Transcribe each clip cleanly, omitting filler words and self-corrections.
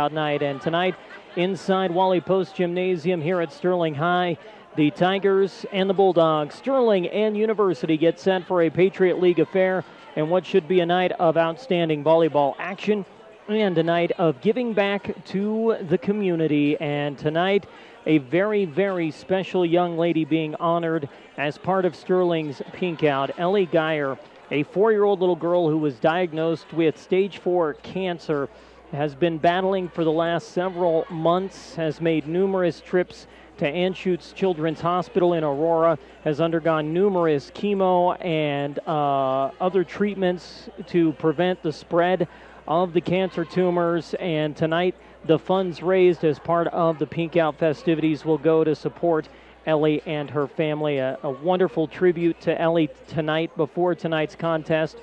Night, and tonight inside Wally Post Gymnasium here at Sterling High, the Tigers and the Bulldogs, Sterling and University, get set for a Patriot League affair and what should be a night of outstanding volleyball action and a night of giving back to the community. And tonight, a very, very special young lady being honored as part of Sterling's Pink Out, Ellie Geyer, a 4-year-old little girl who was diagnosed with stage 4 cancer, has been battling for the last several months, has made numerous trips to Anschutz Children's Hospital in Aurora, has undergone numerous chemo and other treatments to prevent the spread of the cancer tumors. And tonight, the funds raised as part of the Pink Out festivities will go to support Ellie and her family. A wonderful tribute to Ellie tonight before tonight's contest.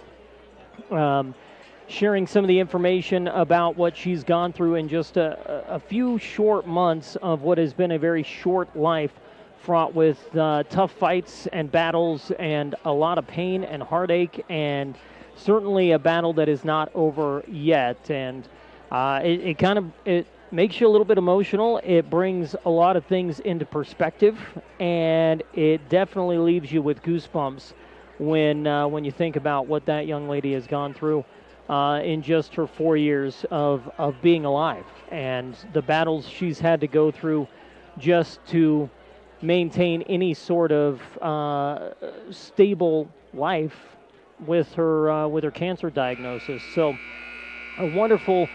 Sharing some of the information about what she's gone through in just a few short months of what has been a very short life, fraught with tough fights and battles and a lot of pain and heartache, and certainly a battle that is not over yet. And it makes you a little bit emotional. It brings a lot of things into perspective, and it definitely leaves you with goosebumps when you think about what that young lady has gone through in just her 4 years of being alive, and the battles she's had to go through just to maintain any sort of stable life with her cancer diagnosis. So a wonderful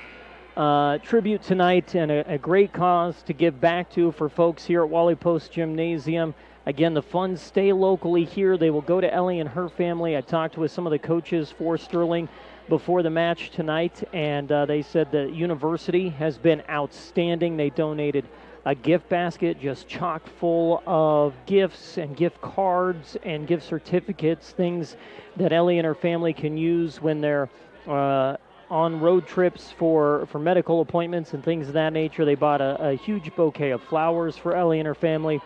tribute tonight, and a great cause to give back to for folks here at Wally Post Gymnasium. Again, the funds stay locally here. They will go to Ellie and her family. I talked with some of the coaches for Sterling before the match tonight, and they said the university has been outstanding. They donated a gift basket just chock full of gifts and gift cards and gift certificates, things that Ellie and her family can use when they're on road trips for medical appointments and things of that nature. They bought a huge bouquet of flowers for Ellie and her family,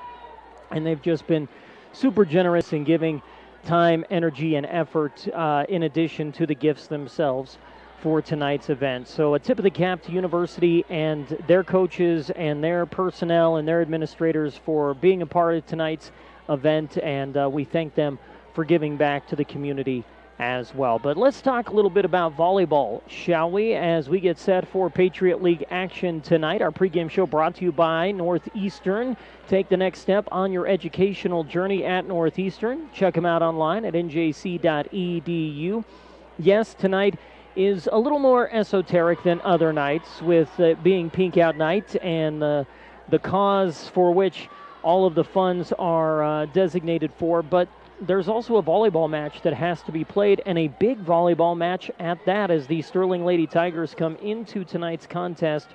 and they've just been super generous in giving time, energy, and effort in addition to the gifts themselves for tonight's event. So a tip of the cap to University and their coaches and their personnel and their administrators for being a part of tonight's event, and we thank them for giving back to the community as well. But let's talk a little bit about volleyball, shall we, as we get set for Patriot League action tonight. Our pregame show brought to you by Northeastern. Take the next step on your educational journey at Northeastern. Check them out online at njc.edu. Yes, tonight is a little more esoteric than other nights, with it being Pink Out Night and the cause for which all of the funds are designated for, but there's also a volleyball match that has to be played, and a big volleyball match at that, as the Sterling Lady Tigers come into tonight's contest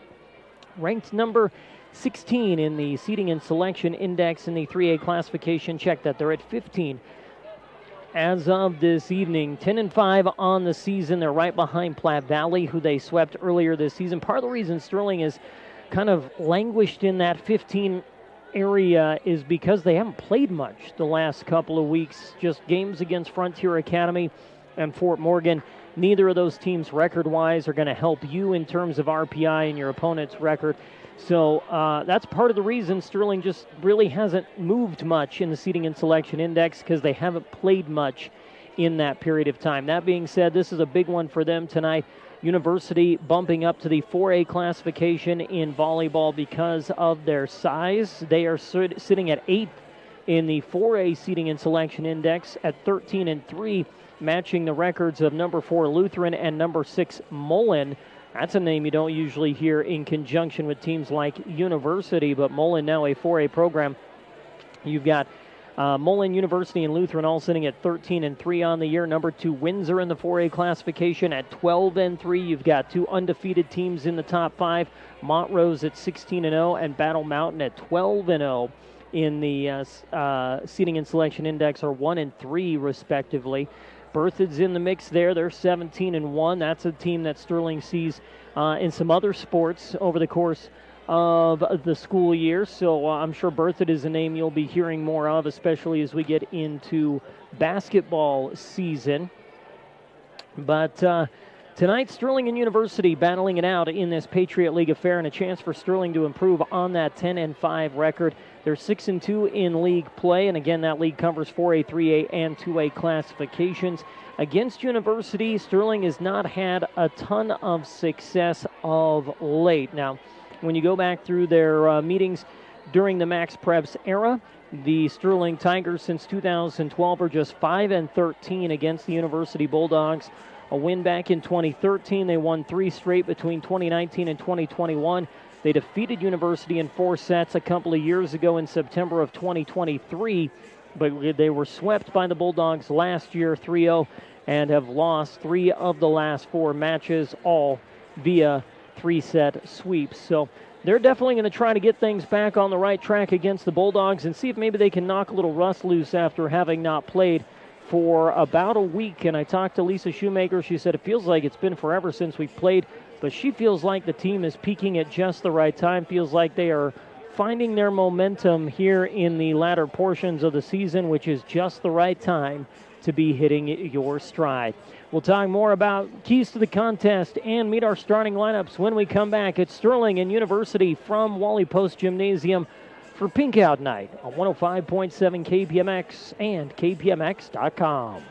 ranked number 16 in the seating and selection index in the 3A classification. Check that, they're at 15 as of this evening. 10-5 on the season. They're right behind Platte Valley, who they swept earlier this season. Part of the reason Sterling is kind of languished in that 15 area is because they haven't played much the last couple of weeks. Just games against Frontier Academy and Fort Morgan. Neither of those teams record-wise are going to help you in terms of RPI and your opponent's record. So that's part of the reason Sterling just really hasn't moved much in the seating and selection index, because they haven't played much in that period of time. That being said, this is a big one for them tonight. University bumping up to the 4A classification in volleyball because of their size. They are sitting at 8th in the 4A seating and selection index at 13-3, matching the records of number 4 Lutheran and number 6 Mullen. That's a name you don't usually hear in conjunction with teams like University, but Mullen now a 4A program. You've got Mullen, University, and Lutheran all sitting at 13-3 on the year. Number 2 Windsor in the 4A classification at 12-3. You've got 2 undefeated teams in the top 5. Montrose at 16-0 and Battle Mountain at 12-0 in the seating and selection index, are 1-3 respectively. Berthoud's in the mix there. They're 17-1. That's a team that Sterling sees in some other sports over the course of the school year. So I'm sure Berthoud is a name you'll be hearing more of, especially as we get into basketball season. But Tonight, Sterling and University battling it out in this Patriot League affair, and a chance for Sterling to improve on that 10-5 record. They're 6-2 in league play, and again, that league covers 4A, 3A, and 2A classifications. Against University, Sterling has not had a ton of success of late. Now, when you go back through their meetings during the Max Preps era, the Sterling Tigers since 2012 are just 5-13 against the University Bulldogs. A win back in 2013. They won 3 straight between 2019 and 2021. They defeated University in 4 sets a couple of years ago in September of 2023, but they were swept by the Bulldogs last year 3-0 and have lost 3 of the last 4 matches, all via 3-set sweeps. So they're definitely going to try to get things back on the right track against the Bulldogs and see if maybe they can knock a little rust loose after having not played for about a week. And I talked to Lisa Shoemaker. She said it feels like it's been forever since we've played, but she feels like the team is peaking at just the right time. Feels like they are finding their momentum here in the latter portions of the season, which is just the right time to be hitting your stride. We'll talk more about keys to the contest and meet our starting lineups when we come back. It's Sterling and University from Wally Post Gymnasium for Pink Out Night on 105.7 KPMX and KPMX.com.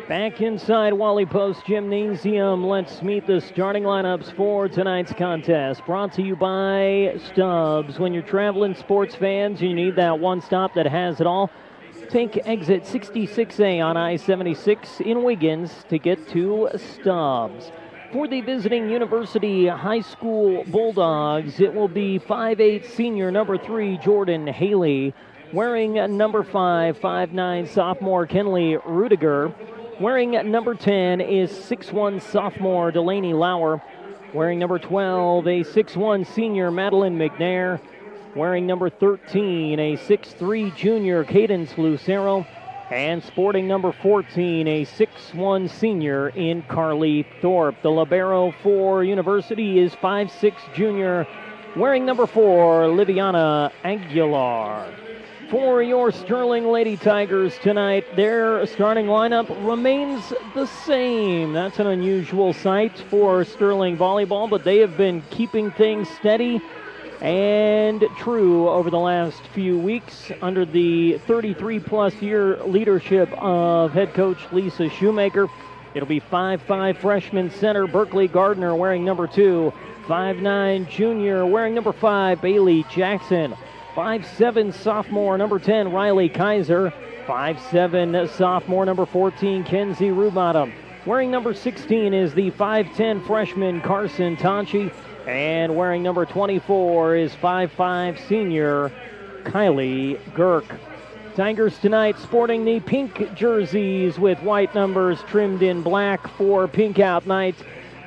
Back inside Wally Post Gymnasium, let's meet the starting lineups for tonight's contest. Brought to you by Stubbs. When you're traveling, sports fans, you need that one stop that has it all. Take exit 66A on I-76 in Wiggins to get to Stubbs. For the visiting University High School Bulldogs, it will be 5'8" senior number 3 Jordan Haley, wearing number 5, 5'9" sophomore Kenley Rudiger. Wearing number 10 is 6'1" sophomore Delaney Lauer. Wearing number 12, a 6'1" senior Madeline McNair. Wearing number 13, a 6'3" junior Cadence Lucero. And sporting number 14, a 6'1" senior in Carly Thorpe. The libero for University is 5'6" junior, wearing number 4, Liviana Aguilar. For your Sterling Lady Tigers tonight, their starting lineup remains the same. That's an unusual sight for Sterling Volleyball, but they have been keeping things steady and true over the last few weeks under the 33-plus year leadership of head coach Lisa Shoemaker. It'll be 5'5" freshman center Berkeley Gardner wearing number 2, 5'9" junior wearing number 5 Bailey Jackson, 5'7" sophomore number 10 Riley Kaiser, 5'7" sophomore number 14 Kenzie Rubottom. Wearing number 16 is the 5'10" freshman Carson Tonchi. And wearing number 24 is 5'5" senior Kylie Girk. Tigers tonight sporting the pink jerseys with white numbers trimmed in black for Pink Out Night.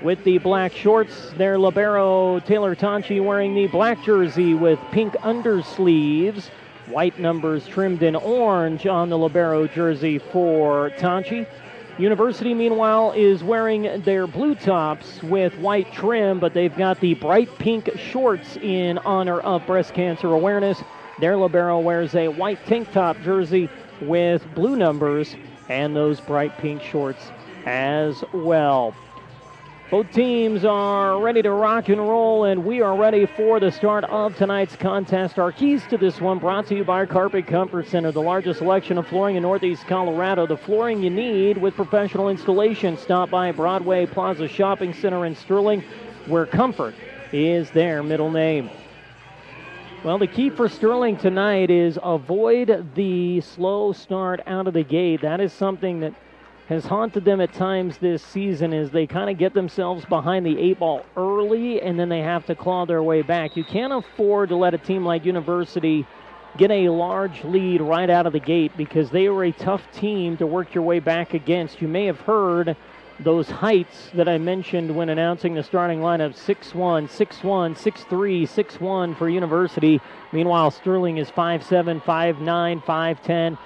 With the black shorts, their libero Taylor Tonchi wearing the black jersey with pink undersleeves. White numbers trimmed in orange on the libero jersey for Tonchi. University, meanwhile, is wearing their blue tops with white trim, but they've got the bright pink shorts in honor of breast cancer awareness. Their libero wears a white tank top jersey with blue numbers and those bright pink shorts as well. Both teams are ready to rock and roll, and we are ready for the start of tonight's contest. Our keys to this one brought to you by Carpet Comfort Center, the largest selection of flooring in Northeast Colorado. The flooring you need with professional installation. Stop by Broadway Plaza Shopping Center in Sterling, where comfort is their middle name. Well, the key for Sterling tonight is avoid the slow start out of the gate. That is something that has haunted them at times this season, as they kind of get themselves behind the 8 ball early and then they have to claw their way back. You can't afford to let a team like University get a large lead right out of the gate, because they are a tough team to work your way back against. You may have heard those heights that I mentioned when announcing the starting lineup: 6'1", 6'1", 6'3", 6'1 for University. Meanwhile, Sterling is 5'7", 5'9", 5'10".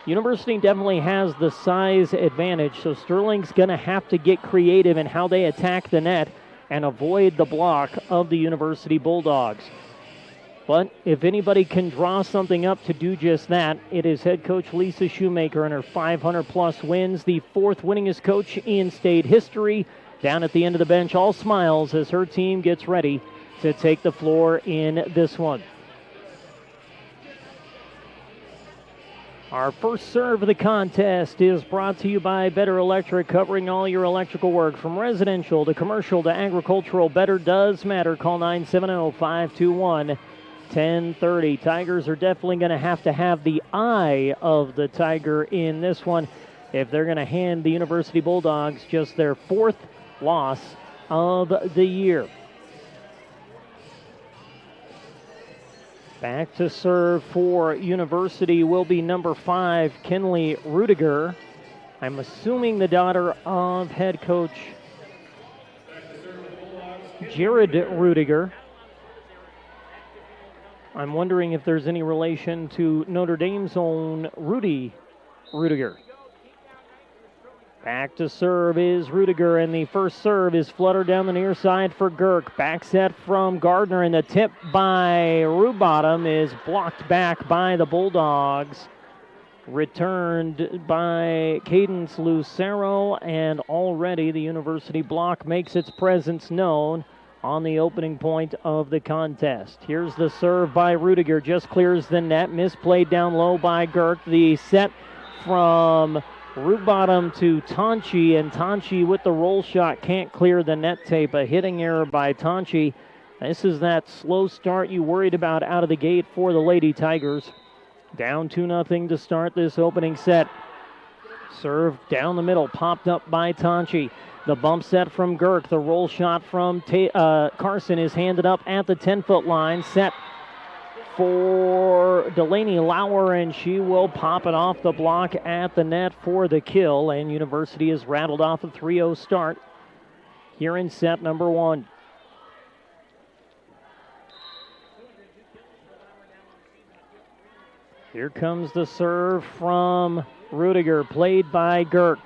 University definitely has the size advantage, so Sterling's going to have to get creative in how they attack the net and avoid the block of the University Bulldogs. But if anybody can draw something up to do just that, it is head coach Lisa Shoemaker and her 500-plus wins, the 4th winningest coach in state history. Down at the end of the bench, all smiles as her team gets ready to take the floor in this one. Our first serve of the contest is brought to you by Better Electric, covering all your electrical work from residential to commercial to agricultural. Better does matter. Call 970-521-1030. Tigers are definitely going to have the eye of the Tiger in this one if they're going to hand the University Bulldogs just their 4th loss of the year. Back to serve for University will be number 5, Kenley Rudiger. I'm assuming the daughter of head coach Jared Rudiger. I'm wondering if there's any relation to Notre Dame's own Rudy Rudiger. Back to serve is Rudiger, and the first serve is fluttered down the near side for Girk. Back set from Gardner, and the tip by Rubottom is blocked back by the Bulldogs. Returned by Cadence Lucero, and already the University block makes its presence known on the opening point of the contest. Here's the serve by Rudiger, just clears the net, misplayed down low by Girk. The set from Rubottom to Tonchi, and Tonchi with the roll shot can't clear the net tape. A hitting error by Tonchi. This is that slow start you worried about out of the gate for the Lady Tigers. Down 2-0 to start this opening set. Serve down the middle, popped up by Tonchi. The bump set from Girk. The roll shot from Carson is handed up at the 10-foot line. Set for Delaney Lauer, and she will pop it off the block at the net for the kill. And University has rattled off a 3-0 start here in set number 1. Here comes the serve from Rudiger, played by Girk.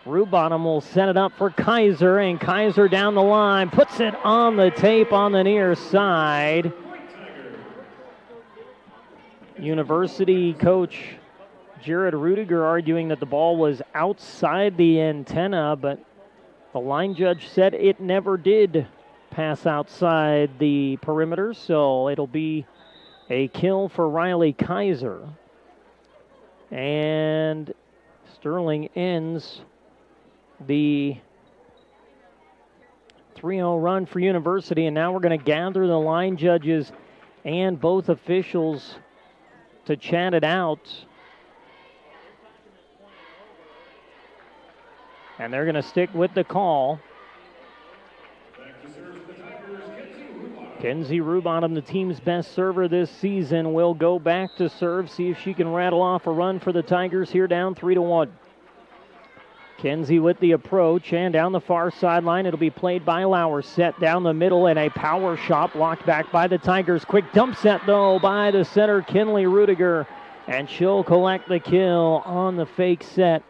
Rubottom will set it up for Kaiser, and Kaiser down the line, puts it on the tape on the near side. University coach Jared Rudiger arguing that the ball was outside the antenna, but the line judge said it never did pass outside the perimeter, so it'll be a kill for Riley Kaiser. And Sterling ends the 3-0 run for University, and now we're going to gather the line judges and both officials to chat it out. And they're going to stick with the call. Kenzie Rubottom, the team's best server this season, will go back to serve, see if she can rattle off a run for the Tigers here down 3-1. Kenzie with the approach, and down the far sideline, it'll be played by Lauer. Set down the middle, and a power shot blocked back by the Tigers. Quick dump set, though, by the center, Kinley Rudiger, and she'll collect the kill on the fake set.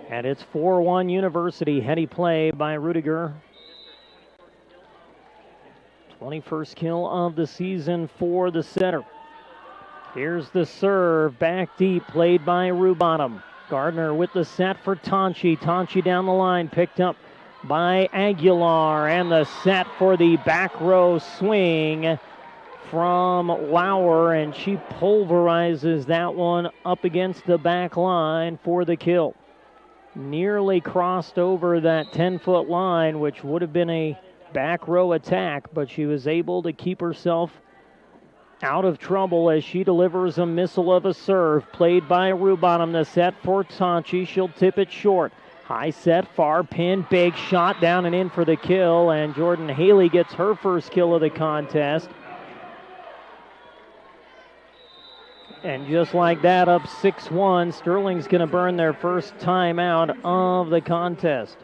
And it's 4-1 University. Heady play by Rudiger. 21st kill of the season for the setter. Here's the serve, back deep, played by Rubottom. Gardner with the set for Tonchi. Tonchi down the line, picked up by Aguilar. And the set for the back row swing from Lauer, and she pulverizes that one up against the back line for the kill. Nearly crossed over that 10-foot line, which would have been a back row attack, but she was able to keep herself out of trouble as she delivers a missile of a serve, played by Rubottom. The set for Tonchi. She'll tip it short. High set, far pin, big shot down and in for the kill, and Jordan Haley gets her first kill of the contest. And just like that, up 6-1, Sterling's going to burn their first timeout of the contest.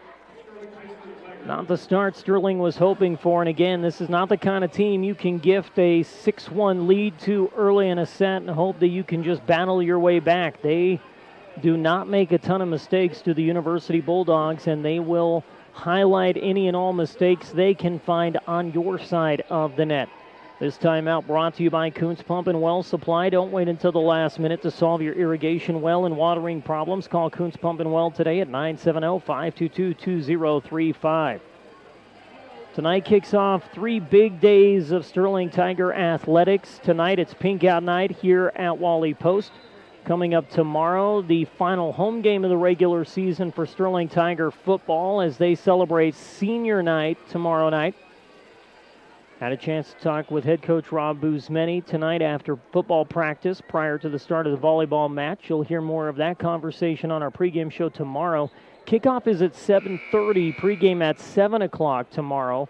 Not the start Sterling was hoping for, and again, this is not the kind of team you can gift a 6-1 lead to early in a set and hope that you can just battle your way back. They do not make a ton of mistakes to the University Bulldogs, and they will highlight any and all mistakes they can find on your side of the net. This timeout brought to you by Kuntz Pump and Well Supply. Don't wait until the last minute to solve your irrigation, well, and watering problems. Call Kuntz Pump and Well today at 970-522-2035. Tonight kicks off 3 big days of Sterling Tiger athletics. Tonight it's Pink Out Night here at Wally Post. Coming up tomorrow, the final home game of the regular season for Sterling Tiger football as they celebrate senior night tomorrow night. Had a chance to talk with head coach Rob Buzmeni tonight after football practice prior to the start of the volleyball match. You'll hear more of that conversation on our pregame show tomorrow. Kickoff is at 7:30, pregame at 7 o'clock tomorrow.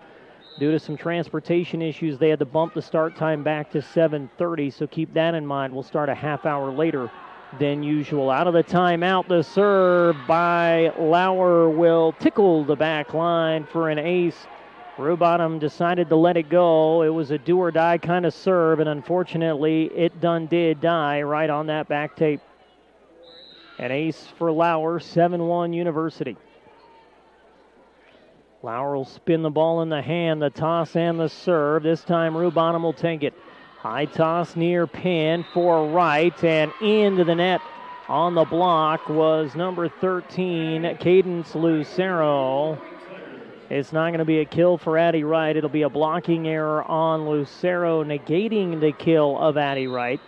Due to some transportation issues, they had to bump the start time back to 7:30, so keep that in mind. We'll start a half hour later than usual. Out of the timeout, the serve by Lauer will tickle the back line for an ace. Rubottom decided to let it go. It was a do-or-die kind of serve, and unfortunately, it did die right on that back tape. An ace for Lauer, 7-1 University. Lauer will spin the ball in the hand, the toss and the serve. This time, Rubottom will take it. High toss near pin for right, and into the net on the block was number 13, Cadence Lucero. It's not going to be a kill for Addie Wright. It'll be a blocking error on Lucero, negating the kill of Addie Wright.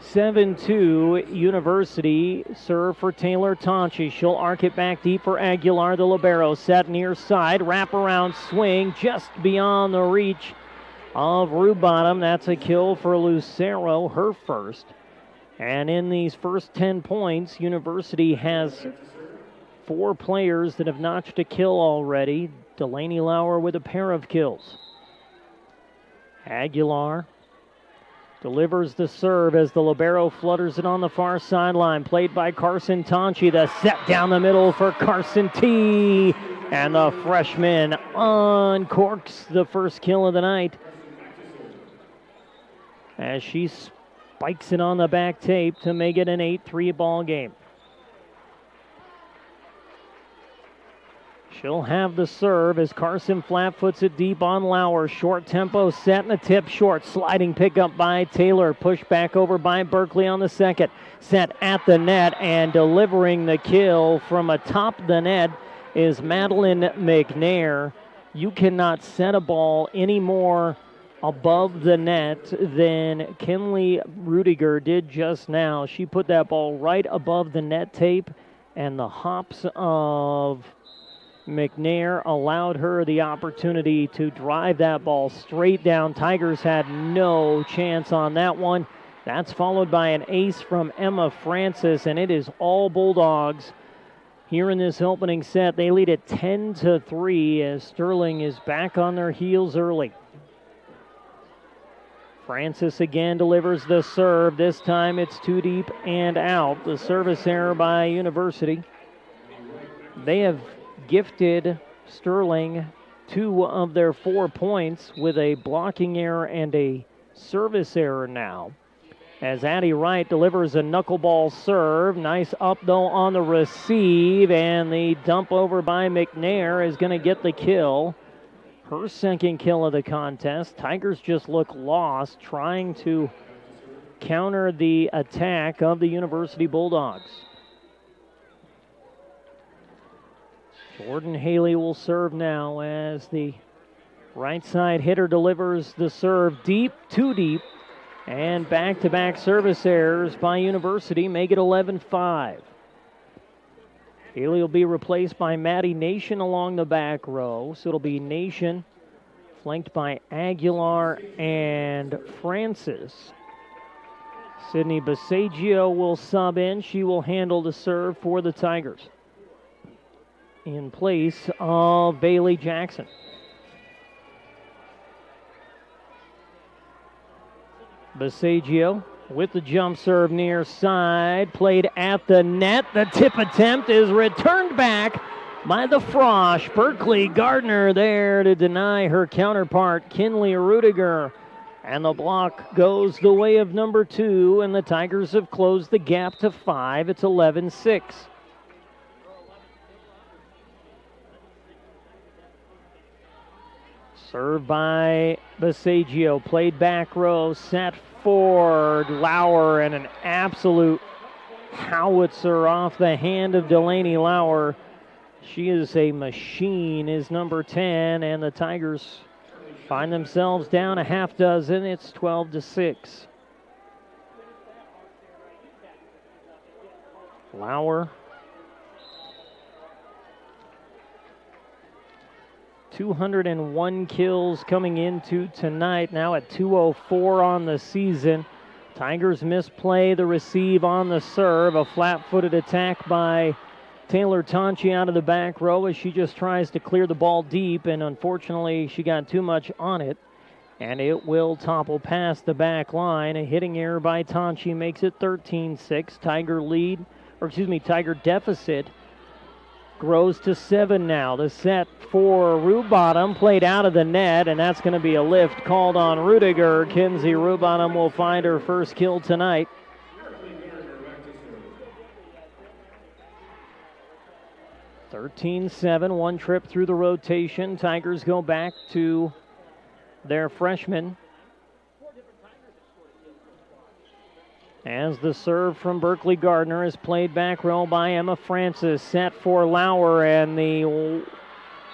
7-2 University. Serve for Taylor Tonchi. She'll arc it back deep for Aguilar, the libero. Set near side. Wraparound swing just beyond the reach of Rubottom. That's a kill for Lucero, her first. And in these first 10 points, University has 4 players that have notched a kill already. Delaney Lauer with a pair of kills. Aguilar delivers the serve as the libero flutters it on the far sideline. Played by Carson Tonchi. The set down the middle for Carson T. And the freshman uncorks the first kill of the night as she spikes it on the back tape to make it an 8-3 ball game. She'll have the serve as Carson flat-foots it deep on Lauer. Short tempo set and a tip short. Sliding pickup by Taylor. Pushed back over by Berkeley on the second. Set at the net and delivering the kill from atop the net is Madeline McNair. You cannot set a ball any more above the net than Kinley Rudiger did just now. She put that ball right above the net tape, and the hops of McNair allowed her the opportunity to drive that ball straight down. Tigers had no chance on that one. That's followed by an ace from Emma Francis, and it is all Bulldogs here in this opening set. They lead it 10-3 as Sterling is back on their heels early. Francis again delivers the serve. This time it's too deep and out. The service error by University. They have gifted Sterling 2 of their 4 points with a blocking error and a service error now. As Addie Wright delivers a knuckleball serve. Nice up, though, on the receive, and the dump over by McNair is going to get the kill. Her second kill of the contest. Tigers just look lost trying to counter the attack of the University Bulldogs. Jordan Haley will serve now as the right side hitter delivers the serve deep, too deep, and back-to-back service errors by University make it 11-5. Haley will be replaced by Maddie Nation along the back row, so it'll be Nation flanked by Aguilar and Francis. Sydney Basagio will sub in. She will handle the serve for the Tigers in place of Bailey Jackson. Basagio with the jump serve near side, played at the net. The tip attempt is returned back by the Frosh. Berkeley Gardner there to deny her counterpart, Kinley Rudiger. And the block goes the way of number 2, and the Tigers have closed the gap to 5. It's 11-6. Served by Basagio, played back row, set forward, Lauer, and an absolute howitzer off the hand of Delaney Lauer. She is a machine, is number 10, and the Tigers find themselves down a half dozen. It's 12-6. Lauer, 201 kills coming into tonight, now at 204 on the season. Tigers misplay the receive on the serve. A flat-footed attack by Taylor Tonchi out of the back row as she just tries to clear the ball deep, and unfortunately she got too much on it, and it will topple past the back line. A hitting error by Tonchi makes it 13-6. Tiger deficit grows to 7 now. The set for Rubottom, played out of the net, and that's going to be a lift called on Rudiger. Kinsey Rubottom will find her first kill tonight. (13-7), one trip through the rotation. Tigers go back to their freshman. As the serve from Berkeley Gardner is played back row by Emma Francis, set for Lauer, and the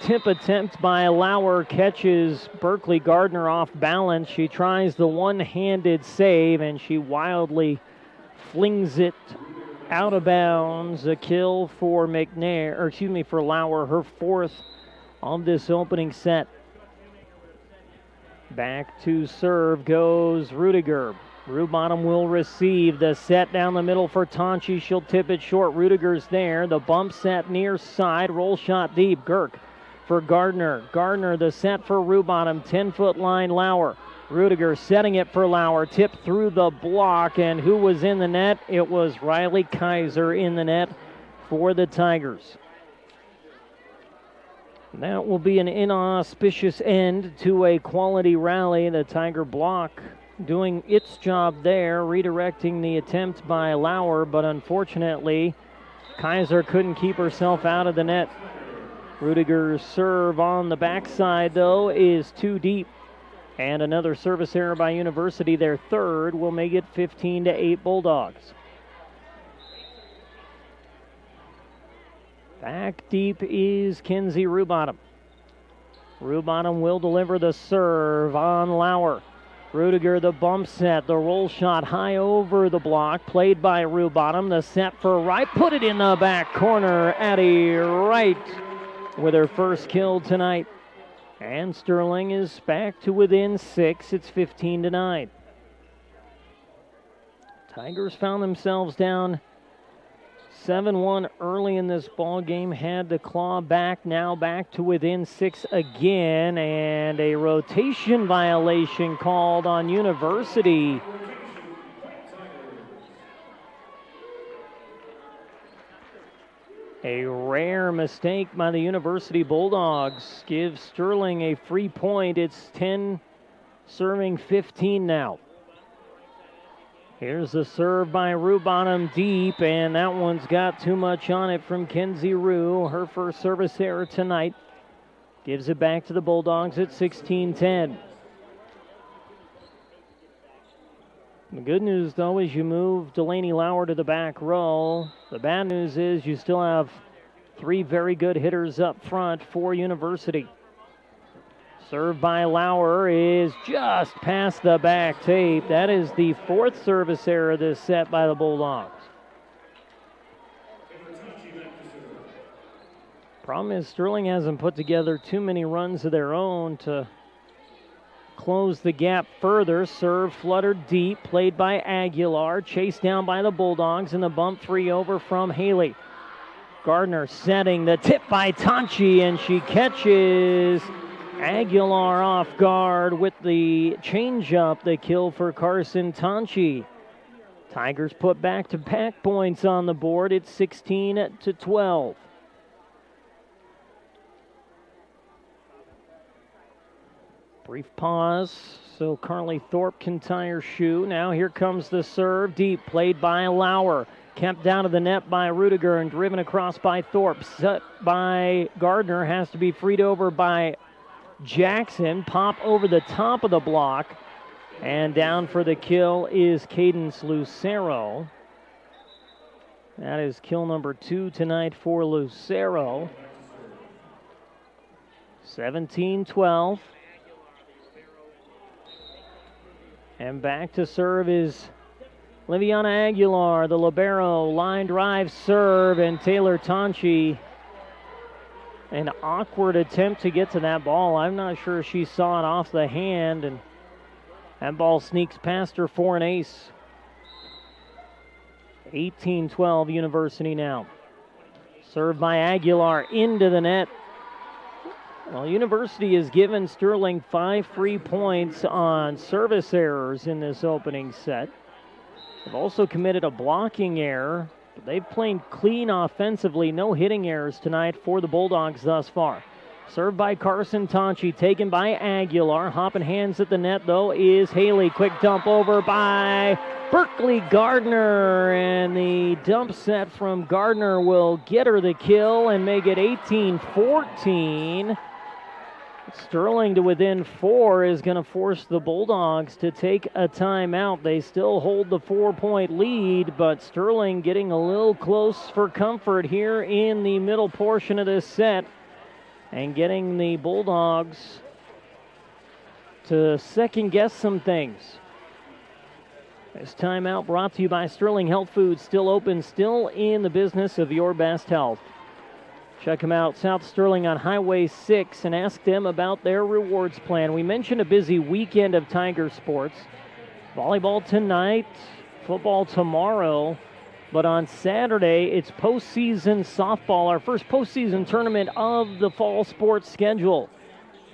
tip attempt by Lauer catches Berkeley Gardner off balance. She tries the one-handed save, and she wildly flings it out of bounds. A kill for for Lauer, her 4th of this opening set. Back to serve goes Rudiger. Rubottom will receive. The set down the middle for Tonchi. She'll tip it short. Rudiger's there. The bump set near side. Roll shot deep. Girk for Gardner. Gardner the set for Rubottom. 10-foot line Lauer. Rudiger setting it for Lauer. Tip through the block. And who was in the net? It was Riley Kaiser in the net for the Tigers. That will be an inauspicious end to a quality rally. The Tiger block doing its job there, redirecting the attempt by Lauer, but unfortunately, Kaiser couldn't keep herself out of the net. Rudiger's serve on the backside, though, is too deep. And another service error by University, their third, will make it 15-8 Bulldogs. Back deep is Kenzie Rubottom. Rubottom will deliver the serve on Lauer. Rudiger the bump set, the roll shot high over the block, played by Rubottom. The set for Wright, put it in the back corner. Addie Wright with her first kill tonight. And Sterling is back to within 6. It's 15-9. Tigers found themselves down 7-1 early in this ball game, had to claw back, now back to within 6 again, and a rotation violation called on University. A rare mistake by the University Bulldogs gives Sterling a free point. It's 10 serving 15 now. Here's the serve by Rubottom deep, and that one's got too much on it from Kenzie Rue. Her first service error tonight gives it back to the Bulldogs at 16-10. The good news, though, is you move Delaney Lauer to the back row. The bad news is you still have 3 very good hitters up front for University. Serve by Lauer is just past the back tape. That is the 4th service error this set by the Bulldogs. Problem is Sterling hasn't put together too many runs of their own to close the gap further. Serve fluttered deep, played by Aguilar, chased down by the Bulldogs, and the bump 3 over from Haley. Gardner setting the tip by Tonchi, and she catches Aguilar off guard with the changeup, the kill for Carson Tonchi. Tigers put back-to-back points on the board. It's 16-12. Brief pause so Carly Thorpe can tie her shoe. Now here comes the serve, deep, played by Lauer. Kept down to the net by Rudiger and driven across by Thorpe. Set by Gardner, has to be freed over by Jackson. Pop over the top of the block, and down for the kill is Cadence Lucero. That is kill number 2 tonight for Lucero. 17-12. And back to serve is Liviana Aguilar, the libero. Line drive serve, and Taylor Tonchi. An awkward attempt to get to that ball. I'm not sure she saw it off the hand, and that ball sneaks past her for an ace. 18-12 University now. Served by Aguilar into the net. Well, University has given Sterling 5 free points on service errors in this opening set. They've also committed a blocking error. But they've played clean offensively. No hitting errors tonight for the Bulldogs thus far. Served by Carson Tonchi, taken by Aguilar. Hopping hands at the net, though, is Haley. Quick dump over by Berkeley Gardner. And the dump set from Gardner will get her the kill and make it 18-14. Sterling to within 4 is going to force the Bulldogs to take a timeout. They still hold the 4-point lead, but Sterling getting a little close for comfort here in the middle portion of this set and getting the Bulldogs to second-guess some things. This timeout brought to you by Sterling Health Foods, still open, still in the business of your best health. Check them out, South Sterling on Highway 6, and ask them about their rewards plan. We mentioned a busy weekend of Tiger sports. Volleyball tonight, football tomorrow. But on Saturday, it's postseason softball, our first postseason tournament of the fall sports schedule.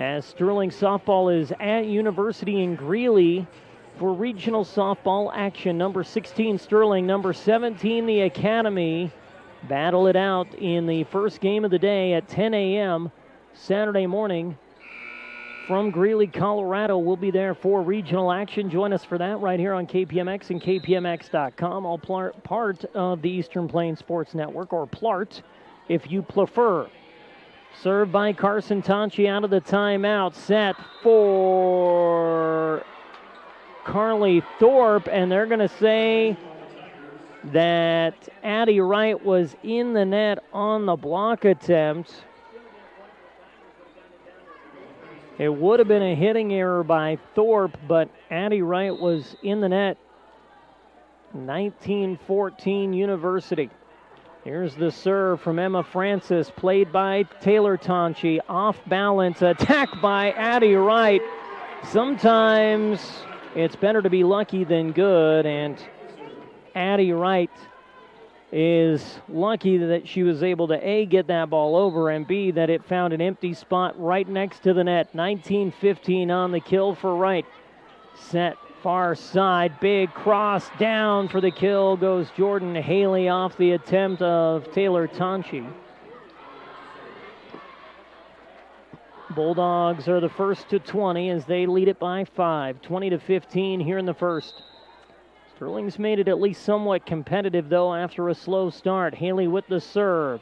As Sterling softball is at University in Greeley for regional softball action. Number 16, Sterling. Number 17, the Academy. Battle it out in the first game of the day at 10 a.m. Saturday morning. From Greeley, Colorado. We'll be there for regional action. Join us for that right here on KPMX and KPMX.com. All part of the Eastern Plains Sports Network, or PLART, if you prefer. Served by Carson Tonchi out of the timeout. Set for Carly Thorpe, and they're going to say that Addie Wright was in the net on the block attempt. It would have been a hitting error by Thorpe, but Addie Wright was in the net. 19-14 University. Here's the serve from Emma Francis, played by Taylor Tonchi. Off balance, attack by Addie Wright. Sometimes it's better to be lucky than good, and Addie Wright is lucky that she was able to A, get that ball over, and B, that it found an empty spot right next to the net. 19-15 on the kill for Wright. Set far side, big cross down for the kill goes Jordan Haley off the attempt of Taylor Tonchi. Bulldogs are the first to 20 as they lead it by 5. 20-15 here in the first. Sterling's made it at least somewhat competitive, though, after a slow start. Haley with the serve.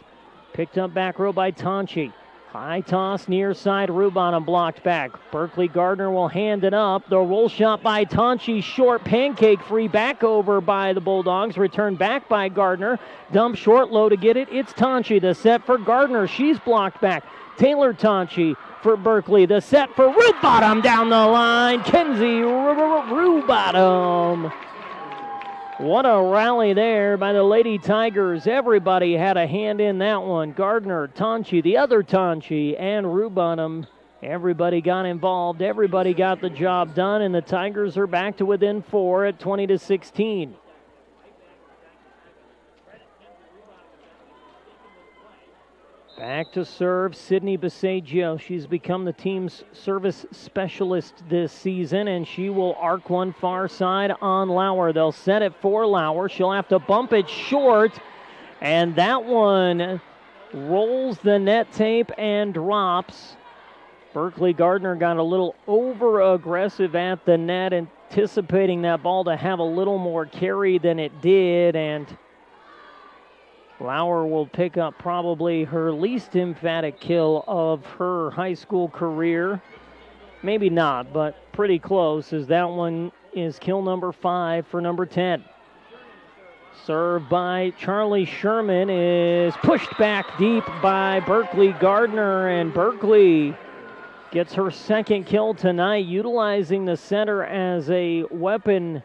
Picked up back row by Tonchi. High toss, near side, Rubon blocked back. Berkeley Gardner will hand it up. The roll shot by Tonchi, short, pancake free, back over by the Bulldogs. Returned back by Gardner. Dump short, low to get it. It's Tonchi. The set for Gardner. She's blocked back. Taylor Tonchi for Berkeley. The set for Rubon down the line. Kenzie Rubon. What a rally there by the Lady Tigers. Everybody had a hand in that one. Gardner, Tonchi, the other Tonchi, and Rubonham. Everybody got involved. Everybody got the job done, and the Tigers are back to within 4 at 20-16. Back to serve, Sydney Basagio. She's become the team's service specialist this season, and she will arc one far side on Lauer. They'll set it for Lauer. She'll have to bump it short, and that one rolls the net tape and drops. Berkeley Gardner got a little over-aggressive at the net, anticipating that ball to have a little more carry than it did, and Lauer will pick up probably her least emphatic kill of her high school career. Maybe not, but pretty close, as that one is kill number 5 for number 10. Served by Charlie Sherman is pushed back deep by Berkeley Gardner, and Berkeley gets her second kill tonight, utilizing the center as a weapon.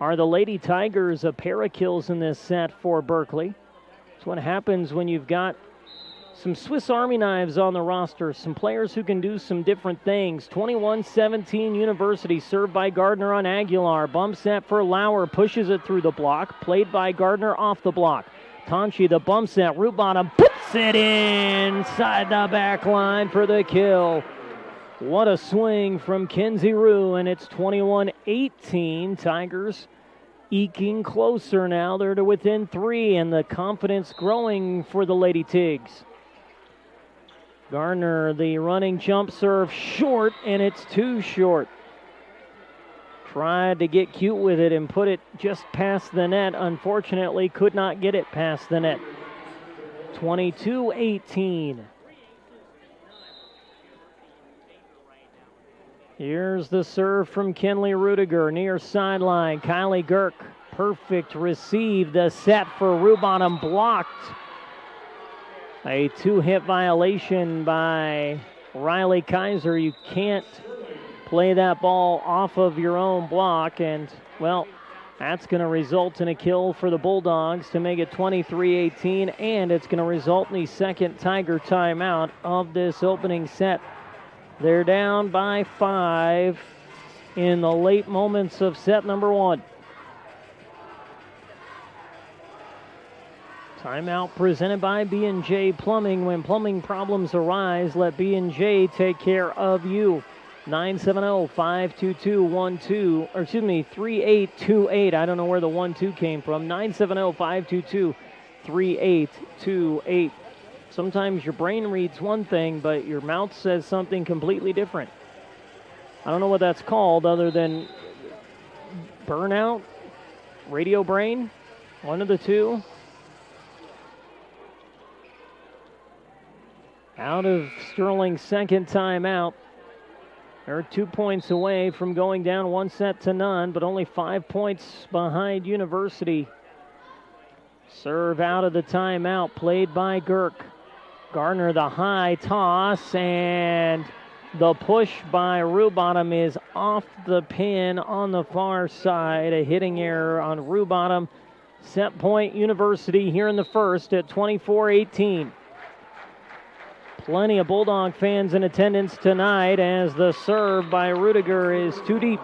Are the Lady Tigers a pair of kills in this set for Berkeley? That's what happens when you've got some Swiss Army knives on the roster, some players who can do some different things. 21-17 University, served by Gardner on Aguilar. Bump set for Lauer, pushes it through the block, played by Gardner off the block. Tonchi, the bump set, Rubon puts it inside the back line for the kill. What a swing from Kenzie Rue, and it's 21-18. Tigers eking closer now. They're to within 3, and the confidence growing for the Lady Tigs. Gardner, the running jump serve, short, and it's too short. Tried to get cute with it and put it just past the net. Unfortunately, could not get it past the net. 22-18. Here's the serve from Kenley Rudiger, near sideline. Kylie Girk, perfect receive. The set for Rubon, blocked. A 2-hit violation by Riley Kaiser. You can't play that ball off of your own block, and, well, that's going to result in a kill for the Bulldogs to make it 23-18, and it's going to result in the second Tiger timeout of this opening set. They're down by 5. in the late moments of set number 1. Timeout presented by B&J Plumbing. When plumbing problems arise, let B&J take care of you. 970-522-3828. I don't know where the 1-2 came from. 970-522-3828. Sometimes your brain reads one thing, but your mouth says something completely different. I don't know what that's called other than burnout, radio brain, one of the two. Out of Sterling's second timeout. They're 2 points away from going down 1-0, but only 5 points behind University. Serve out of the timeout, played by Girk. Gardner, the high toss, and the push by Rubottom is off the pin on the far side. A hitting error on Rubottom. Set point University here in the first at 24-18. Plenty of Bulldog fans in attendance tonight as the serve by Rudiger is too deep.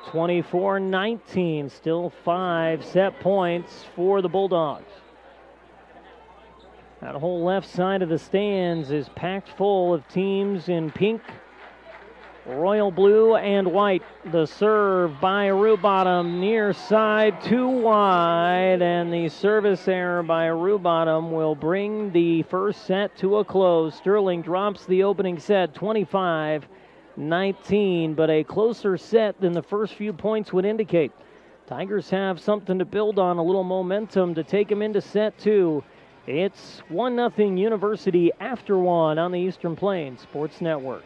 24-19, still 5 set points for the Bulldogs. That whole left side of the stands is packed full of teams in pink, royal blue, and white. The serve by Rubottom, near side, too wide, and the service error by Rubottom will bring the first set to a close. Sterling drops the opening set 25-19, but a closer set than the first few points would indicate. Tigers have something to build on, a little momentum to take them into set 2. It's 1-0 University after 1 on the Eastern Plains Sports Network.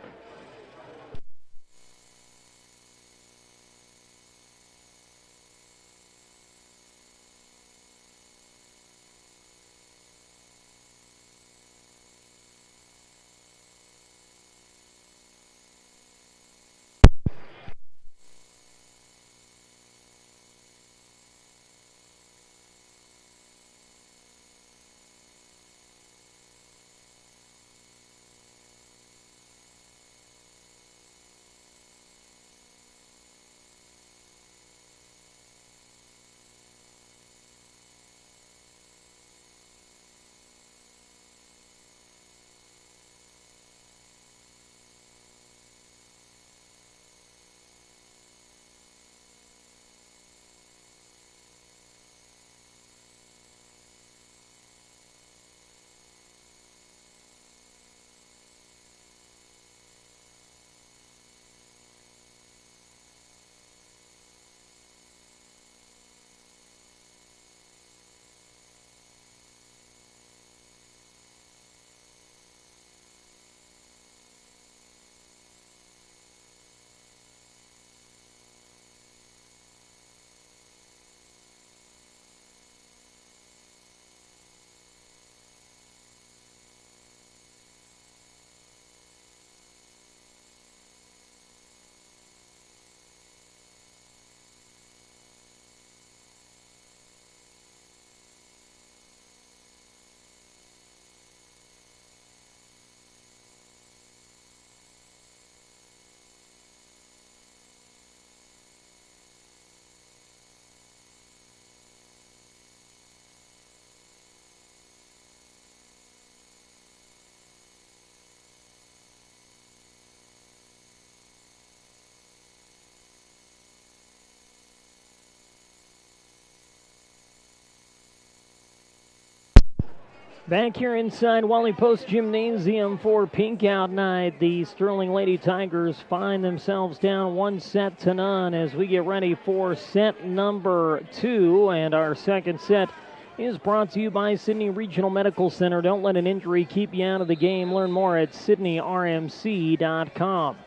Back here inside Wally Post Gymnasium for Pink Out Night, the Sterling Lady Tigers find themselves down 1-0 as we get ready for set number 2. And our second set is brought to you by Sydney Regional Medical Center. Don't let an injury keep you out of the game. Learn more at sydneyrmc.com.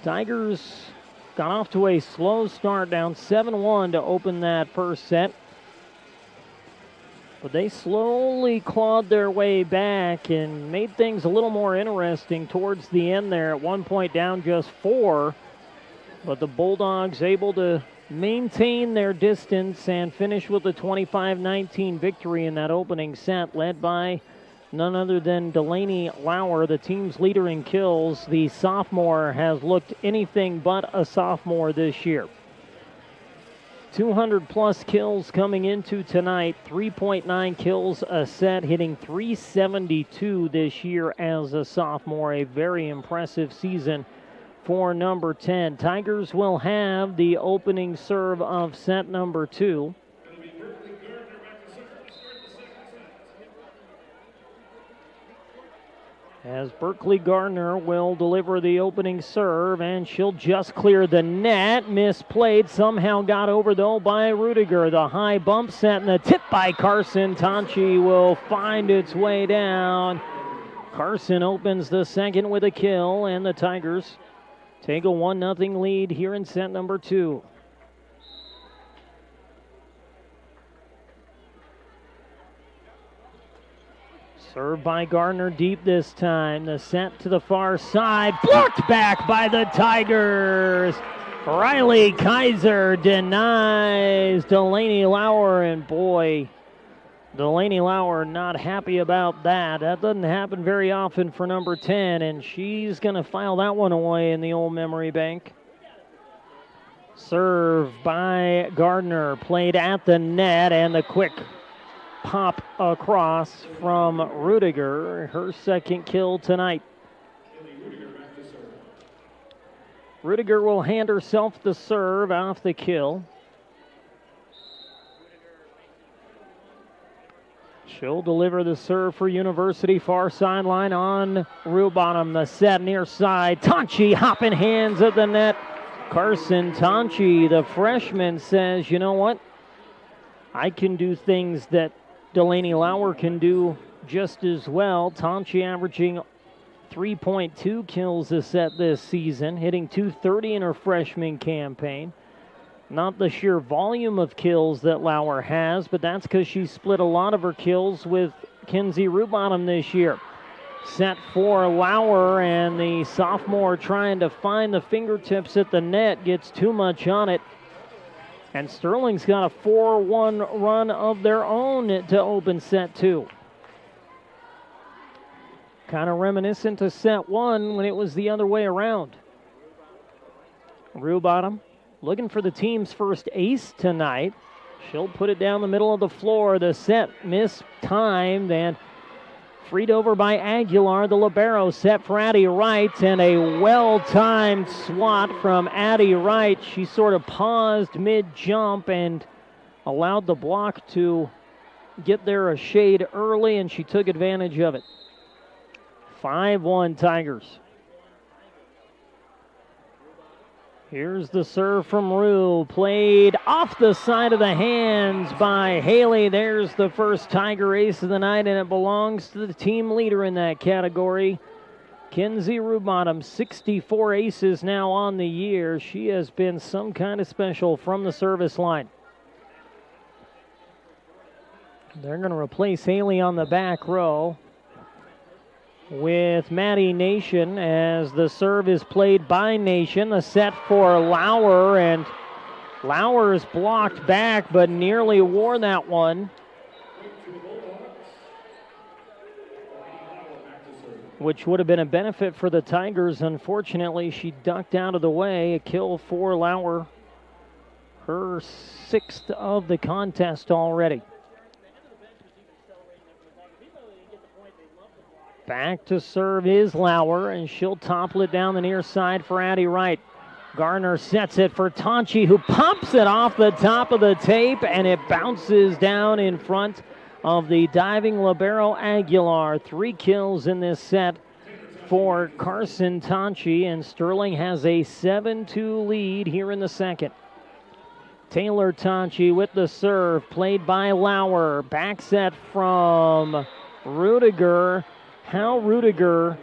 Tigers got off to a slow start, down 7-1 to open that first set. But they slowly clawed their way back and made things a little more interesting towards the end there. At one point down just 4. But the Bulldogs able to maintain their distance and finish with a 25-19 victory in that opening set, led by none other than Delaney Lauer, the team's leader in kills. The sophomore has looked anything but a sophomore this year. 200-plus kills coming into tonight, 3.9 kills a set, hitting .372 this year as a sophomore. A very impressive season for number 10. Tigers will have the opening serve of set number 2. As Berkeley Gardner will deliver the opening serve, and she'll just clear the net. Misplayed, somehow got over though by Rudiger. The high bump set and the tip by Carson Tonchi will find its way down. Carson opens the second with a kill, and the Tigers take a 1-0 lead here in set number 2. Served by Gardner deep this time. The set to the far side. Blocked back by the Tigers. Riley Kaiser denies Delaney Lauer. And boy, Delaney Lauer not happy about that. That doesn't happen very often for number 10. And she's going to file that one away in the old memory bank. Serve by Gardner. Played at the net, and the quick pop across from Rudiger, her second kill tonight. Rudiger will hand herself the serve off the kill. She'll deliver the serve for University, far sideline on Rubottom. The set near side. Tonchi hopping hands at the net. Carson Tonchi, the freshman, says, you know what? I can do things that Delaney Lauer can do just as well. Tonchi averaging 3.2 kills a set this season, hitting .230 in her freshman campaign. Not the sheer volume of kills that Lauer has, but that's because she split a lot of her kills with Kinsey Rubottom this year. Set for Lauer, and the sophomore trying to find the fingertips at the net, gets too much on it. And Sterling's got a 4-1 run of their own to open set 2. Kind of reminiscent to set 1 when it was the other way around. Rubottom looking for the team's first ace tonight. She'll put it down the middle of the floor. The set mistimed and freed over by Aguilar. The libero set for Addie Wright, and a well-timed swat from Addie Wright. She sort of paused mid-jump and allowed the block to get there a shade early, and she took advantage of it. 5-1 Tigers. Here's the serve from Rue, played off the side of the hands by Haley. There's the first Tiger ace of the night, and it belongs to the team leader in that category, Kinsey Rubottom. 64 aces now on the year. She has been some kind of special from the service line. They're going to replace Haley on the back row with Maddie Nation as the serve is played by Nation. The set for Lauer, and Lauer is blocked back but nearly wore that one, which would have been a benefit for the Tigers. Unfortunately, she ducked out of the way. A kill for Lauer, her 6th of the contest already. Back to serve is Lauer, and she'll topple it down the near side for Addie Wright. Gardner sets it for Tonchi, who pumps it off the top of the tape, and it bounces down in front of the diving libero Aguilar. 3 kills in this set for Carson Tonchi, and Sterling has a 7-2 lead here in the second. Taylor Tonchi with the serve, played by Lauer. Back set from Rudiger. How Rudiger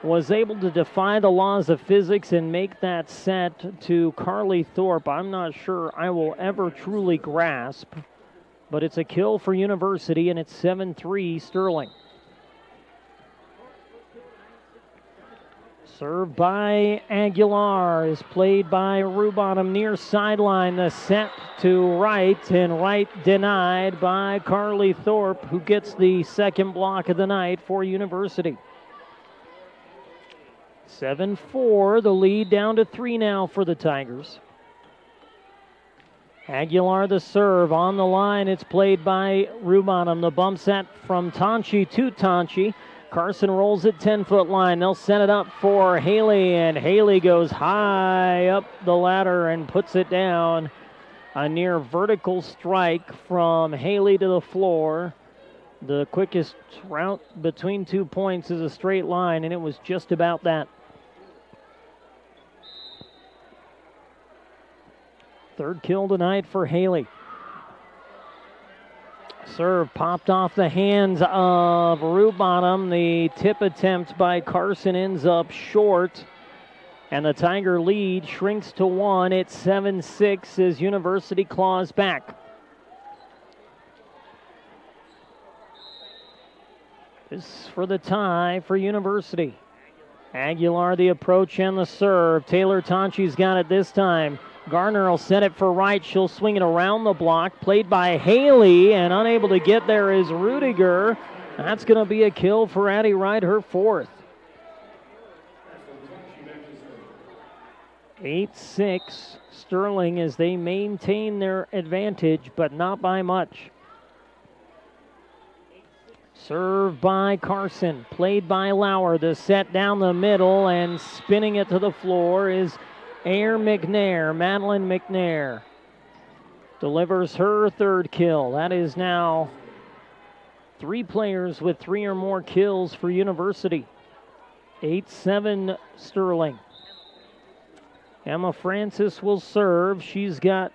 was able to defy the laws of physics and make that set to Carly Thorpe, I'm not sure I will ever truly grasp. But it's a kill for University, and it's 7-3 Sterling. Served by Aguilar is played by Rubottom near sideline. The set to right, and right denied by Carly Thorpe, who gets the second block of the night for University. 7-4, the lead down to 3 now for the Tigers. Aguilar the serve on the line. It's played by Rubottom. The bump set from Tonchi to Tonchi. Carson rolls at 10-foot line. They'll set it up for Haley, and Haley goes high up the ladder and puts it down. A near vertical strike from Haley to the floor. The quickest route between 2 points is a straight line, and it was just about that. Third kill tonight for Haley. Serve popped off the hands of Rubottom. The tip attempt by Carson ends up short. And the Tiger lead shrinks to 1. It's 7-6 as University claws back. This for the tie for University. Aguilar the approach and the serve. Taylor Tonchi's got it this time. Garner will set it for right. She'll swing it around the block. Played by Haley, and unable to get there is Rudiger. That's going to be a kill for Addie Wright, her 4th. 8-6 Sterling as they maintain their advantage, but not by much. Served by Carson, played by Lauer. The set down the middle, and spinning it to the floor is McNair. Madeline McNair delivers her 3rd kill. That is now 3 players with 3 or more kills for University. 8-7 Sterling. Emma Francis will serve. She's got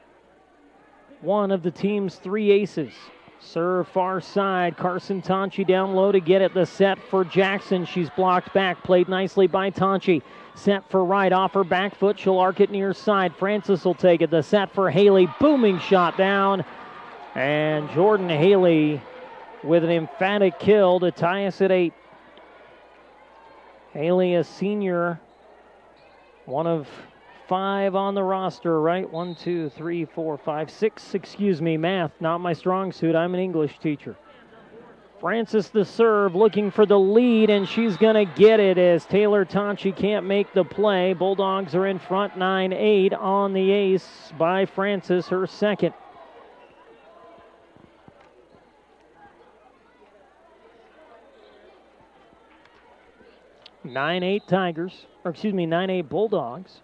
one of the team's 3 aces. Serve far side. Carson Tonchi down low to get it. The set for Jackson. She's blocked back. Played nicely by Tonchi. Set for right. Off her back foot. She'll arc it near side. Francis will take it. The set for Haley. Booming shot down. And Jordan Haley with an emphatic kill to tie us at 8. Haley, a senior. One of 5 on the roster, right? 1, 2, 3, 4, 5, 6. Excuse me, math, not my strong suit. I'm an English teacher. Francis the serve, looking for the lead, and she's going to get it as Taylor Tonchi can't make the play. Bulldogs are in front 9-8 on the ace by Francis, her 2nd. Tigers, or excuse me, 9-8 Bulldogs.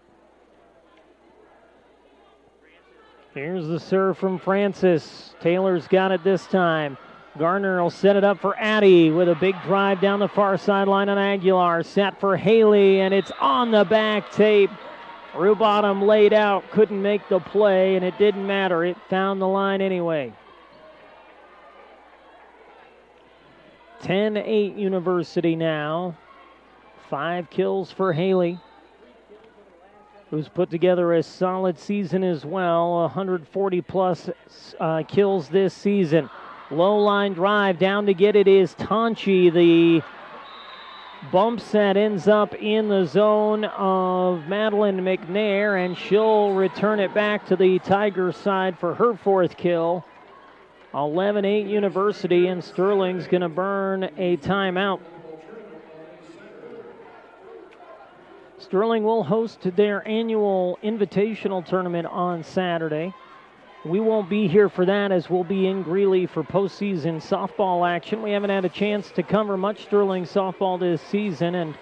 Here's the serve from Francis. Taylor's got it this time. Garner will set it up for Addie with a big drive down the far sideline on Aguilar. Set for Haley, and it's on the back tape. Rubottom laid out, couldn't make the play, and it didn't matter. It found the line anyway. 10-8 University now. 5 kills for Haley, who's put together a solid season as well. 140-plus kills this season. Low line drive down to get it is Tonchi. The bump set ends up in the zone of Madeline McNair, and she'll return it back to the Tiger side for her 4th kill. 11-8 University, and Sterling's going to burn a timeout. Sterling will host their annual invitational tournament on Saturday. We won't be here for that, as we'll be in Greeley for postseason softball action. We haven't had a chance to cover much Sterling softball this season, and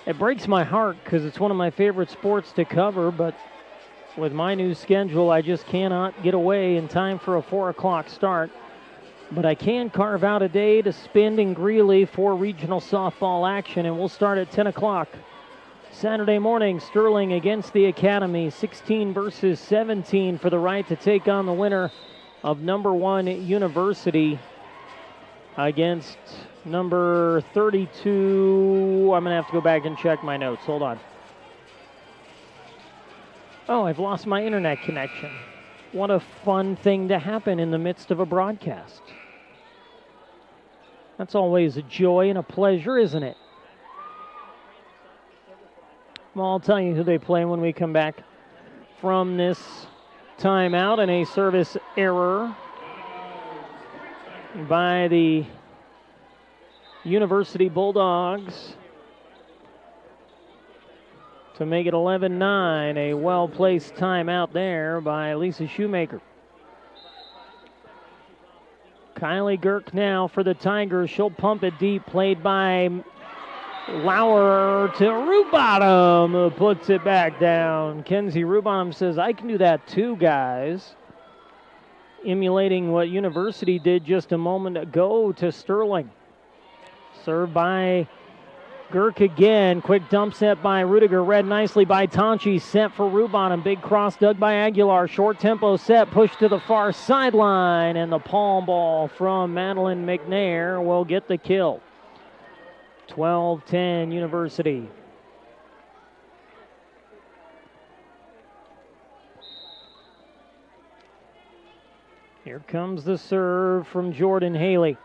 it breaks my heart because it's one of my favorite sports to cover, but with my new schedule, I just cannot get away in time for a 4 o'clock start. But I can carve out a day to spend in Greeley for regional softball action, and we'll start at 10 o'clock. Saturday morning, Sterling against the Academy, 16 versus 17 for the right to take on the winner of number 1 University against number 32. I'm going to have to go back and check my notes. Hold on. Oh, I've lost my internet connection. What a fun thing to happen in the midst of a broadcast. That's always a joy and a pleasure, isn't it? Well, I'll tell you who they play when we come back from this timeout, and a service error by the University Bulldogs to make it 11-9. A well-placed timeout there by Lisa Shoemaker. Kylie Girk now for the Tigers. She'll pump it deep, played by Lauer to Rubottom, who puts it back down. Kenzie Rubottom says, I can do that too, guys. Emulating what University did just a moment ago to Sterling. Served by Girk again. Quick dump set by Rudiger. Read nicely by Tonchi. Set for Rubottom. Big cross dug by Aguilar. Short tempo set. Push to the far sideline. And the palm ball from Madeline McNair will get the kill. 12-10 University. Here comes the serve from Jordan Haley.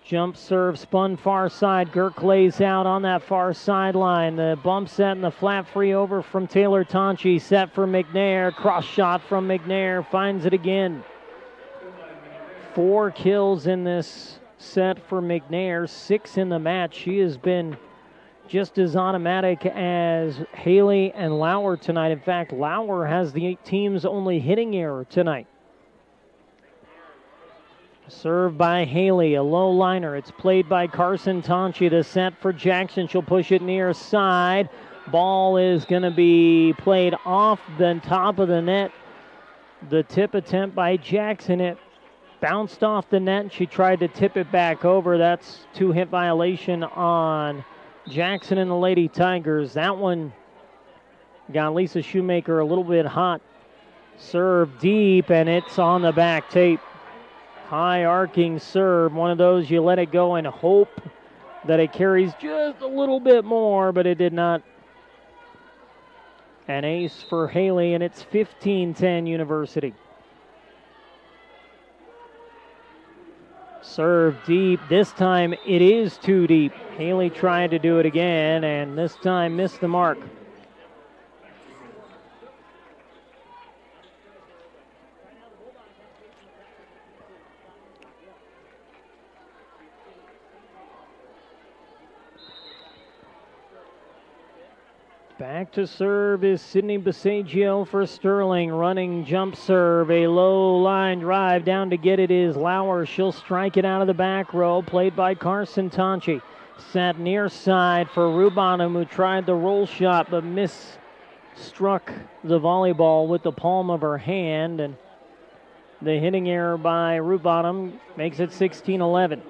Jump serve spun far side. Girk lays out on that far sideline. The bump set and the flat free over from Taylor Tonchi. Set for McNair. Cross shot from McNair. Finds it again. 4 kills in this set for McNair. 6 in the match. She has been just as automatic as Haley and Lauer tonight. In fact, Lauer has the team's only hitting error tonight. Served by Haley, a low liner. It's played by Carson Tonchi. The set for Jackson. She'll push it near side. Ball is going to be played off the top of the net. The tip attempt by Jackson. It bounced off the net. She tried to tip it back over. That's 2-hit violation on Jackson and the Lady Tigers. That one got Lisa Shoemaker a little bit hot. Serve deep, and it's on the back tape. High arcing serve, one of those you let it go and hope that it carries just a little bit more, but it did not. An ace for Haley, and it's 15-10 University. Serve deep. This time it is too deep. Haley tried to do it again, and this time missed the mark. Back to serve is Sydney Basagio for Sterling. Running jump serve, a low line drive. Down to get it is Lauer. She'll strike it out of the back row. Played by Carson Tonchi. Set near side for Rubottom, who tried the roll shot but struck the volleyball with the palm of her hand. And the hitting error by Rubottom makes it 16-11.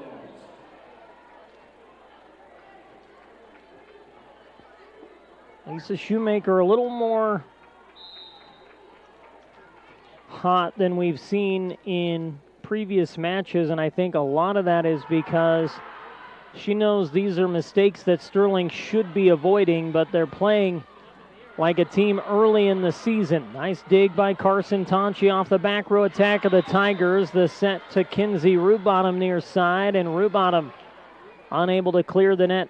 Lisa Shoemaker a little more hot than we've seen in previous matches, and I think a lot of that is because she knows these are mistakes that Sterling should be avoiding, but they're playing like a team early in the season. Nice dig by Carson Tonchi off the back row attack of the Tigers. The set to Kinsey Rubottom near side, and Rubottom unable to clear the net.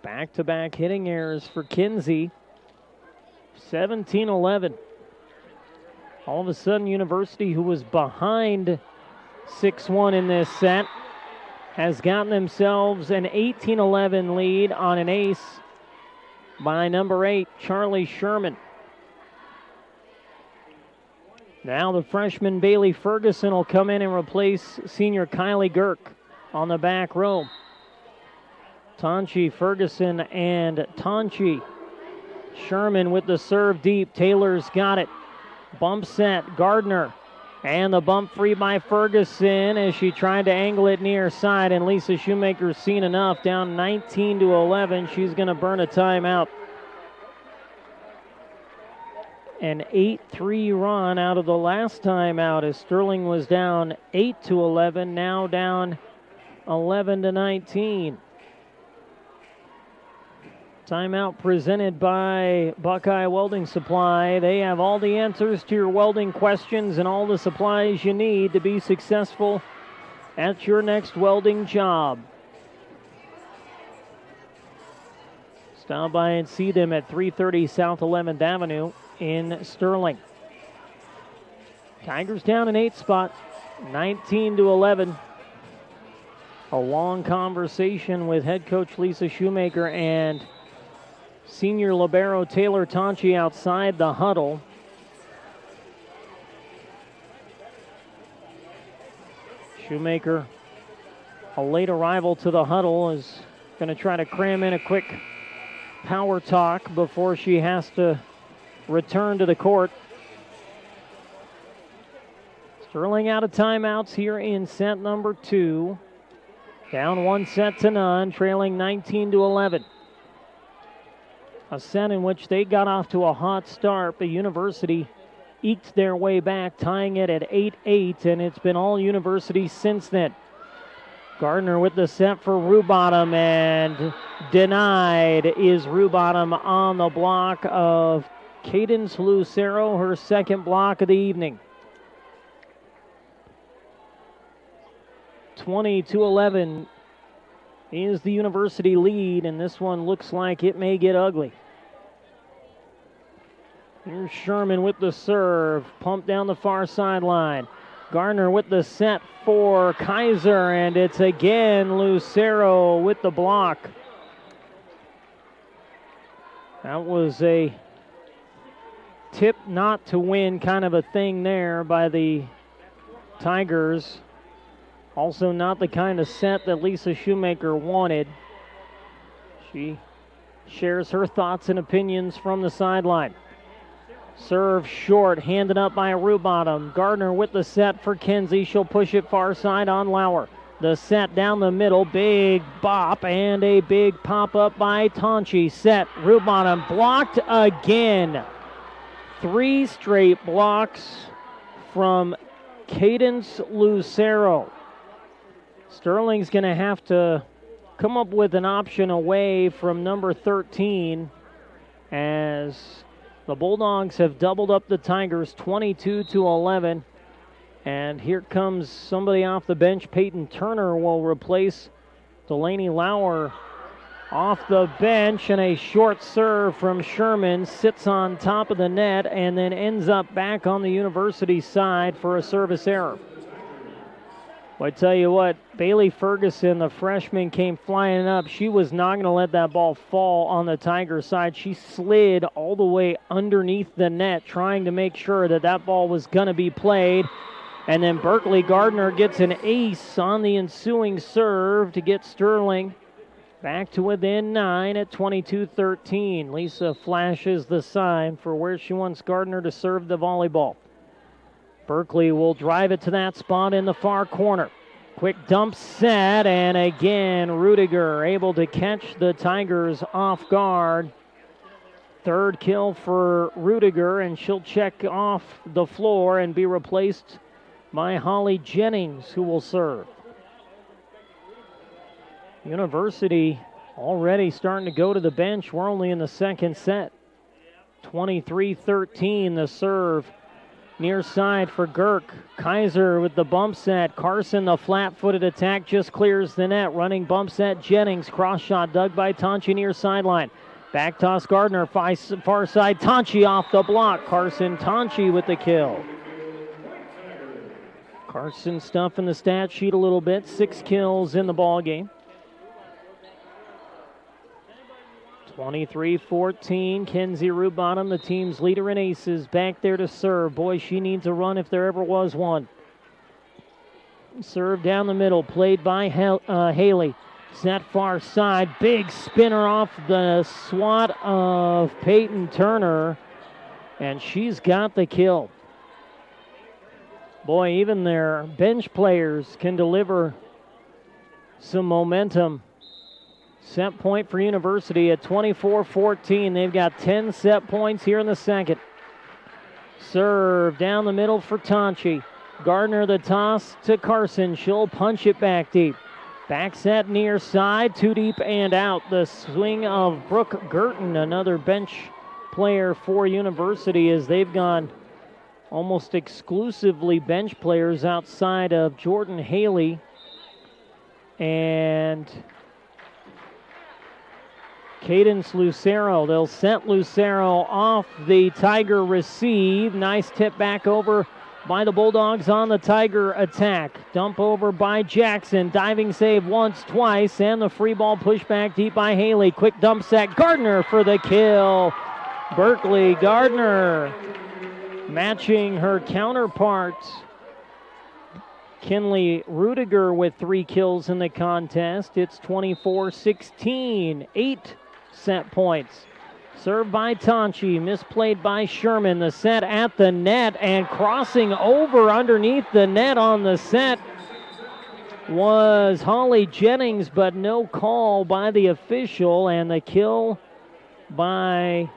Back-to-back hitting errors for Kinsey. 17-11. All of a sudden, University, who was behind 6-1 in this set, has gotten themselves an 18-11 lead on an ace by number 8, Charlie Sherman. Now the freshman Bailey Ferguson will come in and replace senior Kylie Girk on the back row. Tonchi, Ferguson, and Tonchi. Sherman with the serve deep. Taylor's got it. Bump set, Gardner. And the bump free by Ferguson as she tried to angle it near side. And Lisa Shoemaker's seen enough. Down 19-11. She's going to burn a timeout. An 8-3 run out of the last timeout as Sterling was down 8-11. Now down 11-19. Timeout presented by Buckeye Welding Supply. They have all the answers to your welding questions and all the supplies you need to be successful at your next welding job. Stop by and see them at 330 South 11th Avenue in Sterling. Tigers down an 8 spot, 19-11. A long conversation with head coach Lisa Shoemaker and senior libero Taylor Tonchi outside the huddle. Shoemaker, a late arrival to the huddle, is going to try to cram in a quick power talk before she has to return to the court. Sterling out of timeouts here in set number 2. Down 1 set to none, trailing 19-11. A set in which they got off to a hot start, but University eked their way back, tying it at 8-8, and it's been all University since then. Gardner with the set for Rubottom, and denied is Rubottom on the block of Cadence Lucero, her second block of the evening. 20-11 is the University lead, and this one looks like it may get ugly. Here's Sherman with the serve, pumped down the far sideline. Gardner with the set for Kaiser, and it's again Lucero with the block. That was a tip not to win kind of a thing there by the Tigers. Also not the kind of set that Lisa Shoemaker wanted. She shares her thoughts and opinions from the sideline. Serve short, handed up by Rubottom. Gardner with the set for Kenzie. She'll push it far side on Lauer. The set down the middle, big bop, and a big pop-up by Tonchi. Set, Rubottom blocked again. 3 straight blocks from Cadence Lucero. Sterling's going to have to come up with an option away from number 13 as the Bulldogs have doubled up the Tigers 22-11. And here comes somebody off the bench. Peyton Turner will replace Delaney Lauer off the bench, and a short serve from Sherman sits on top of the net and then ends up back on the University side for a service error. Well, I tell you what, Bailey Ferguson, the freshman, came flying up. She was not going to let that ball fall on the Tiger side. She slid all the way underneath the net, trying to make sure that that ball was going to be played. And then Berkeley Gardner gets an ace on the ensuing serve to get Sterling back to within 9 at 22-13. Lisa flashes the sign for where she wants Gardner to serve the volleyball. Berkeley will drive it to that spot in the far corner. Quick dump set, and again, Rudiger able to catch the Tigers off guard. Third kill for Rudiger, and she'll check off the floor and be replaced by Holly Jennings, who will serve. University already starting to go to the bench. We're only in the second set. 23-13, the serve. Near side for Girk. Kaiser with the bump set. Carson, the flat-footed attack, just clears the net. Running bump set, Jennings. Cross shot dug by Tonchi near sideline. Back toss Gardner, far side. Tonchi off the block. Carson Tonchi with the kill. Carson stuffing the stat sheet a little bit. 6 kills in the ball game. 23-14, Kenzie Rubottom, the team's leader in aces, back there to serve. Boy, she needs a run if there ever was one. Serve down the middle, played by Haley. Set far side, big spinner off the swat of Peyton Turner, and she's got the kill. Boy, even their bench players can deliver some momentum. Set point for University at 24-14. They've got 10 set points here in the second. Serve down the middle for Tonchi. Gardner the toss to Carson. She'll punch it back deep. Back set near side, too deep and out. The swing of Brooke Girton, another bench player for University, as they've gone almost exclusively bench players outside of Jordan Haley and Cadence Lucero. They'll set Lucero off the Tiger receive. Nice tip back over by the Bulldogs on the Tiger attack. Dump over by Jackson. Diving save once, twice, and the free ball pushed back deep by Haley. Quick dump set. Gardner for the kill. Berkeley Gardner matching her counterpart. Kinley Rudiger with 3 kills in the contest. It's 24-16. 8 set points. Served by Tonchi, misplayed by Sherman. The set at the net and crossing over underneath the net on the set was Holly Jennings, but no call by the official, and the kill by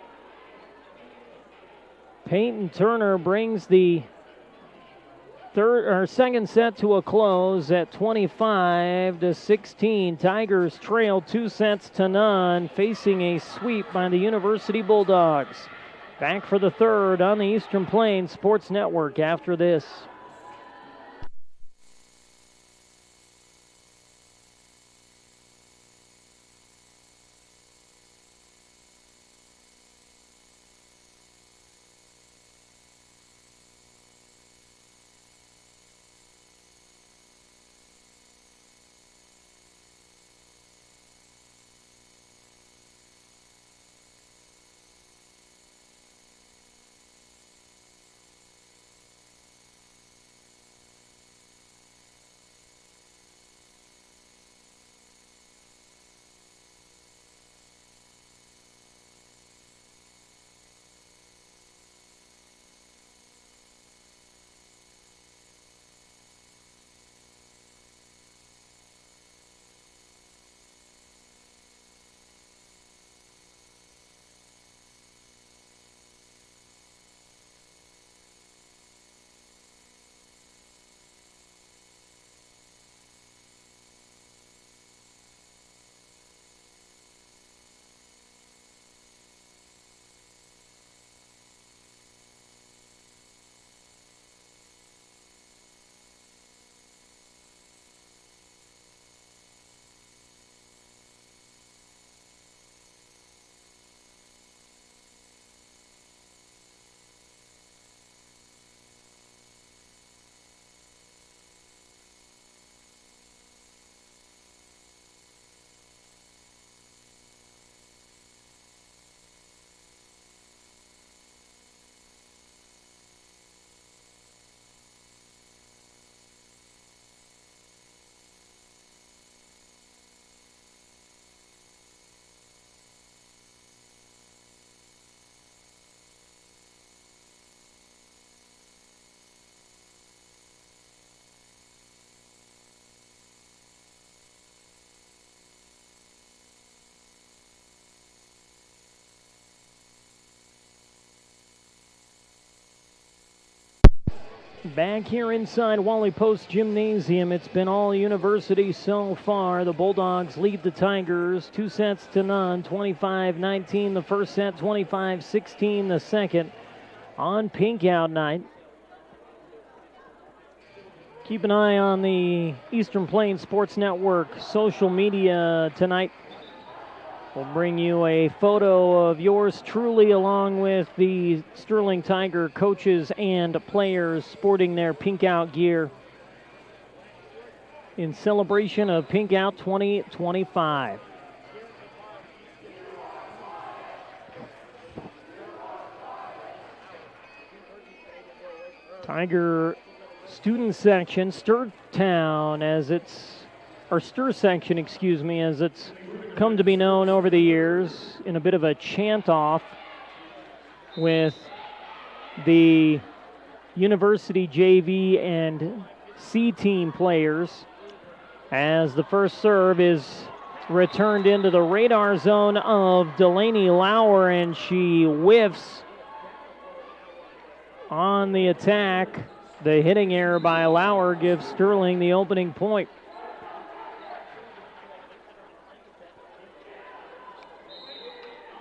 Peyton Turner brings the second set to a close at 25-16. Tigers trail 2-0, facing a sweep by the University Bulldogs. Back for the third on the Eastern Plains Sports Network after this. Back here inside Wally Post Gymnasium, it's been all University so far. The Bulldogs lead the Tigers 2-0, 25-19 the first set, 25-16 the second on Pink Out Night. Keep an eye on the Eastern Plains Sports Network social media tonight. We'll bring you a photo of yours truly along with the Sterling Tiger coaches and players sporting their Pink Out gear in celebration of Pink Out 2025. Tiger student section, Stir section, as it's come to be known over the years, in a bit of a chant-off with the University JV and C team players, as the first serve is returned into the radar zone of Delaney Lauer, and she whiffs on the attack. The hitting error by Lauer gives Sterling the opening point.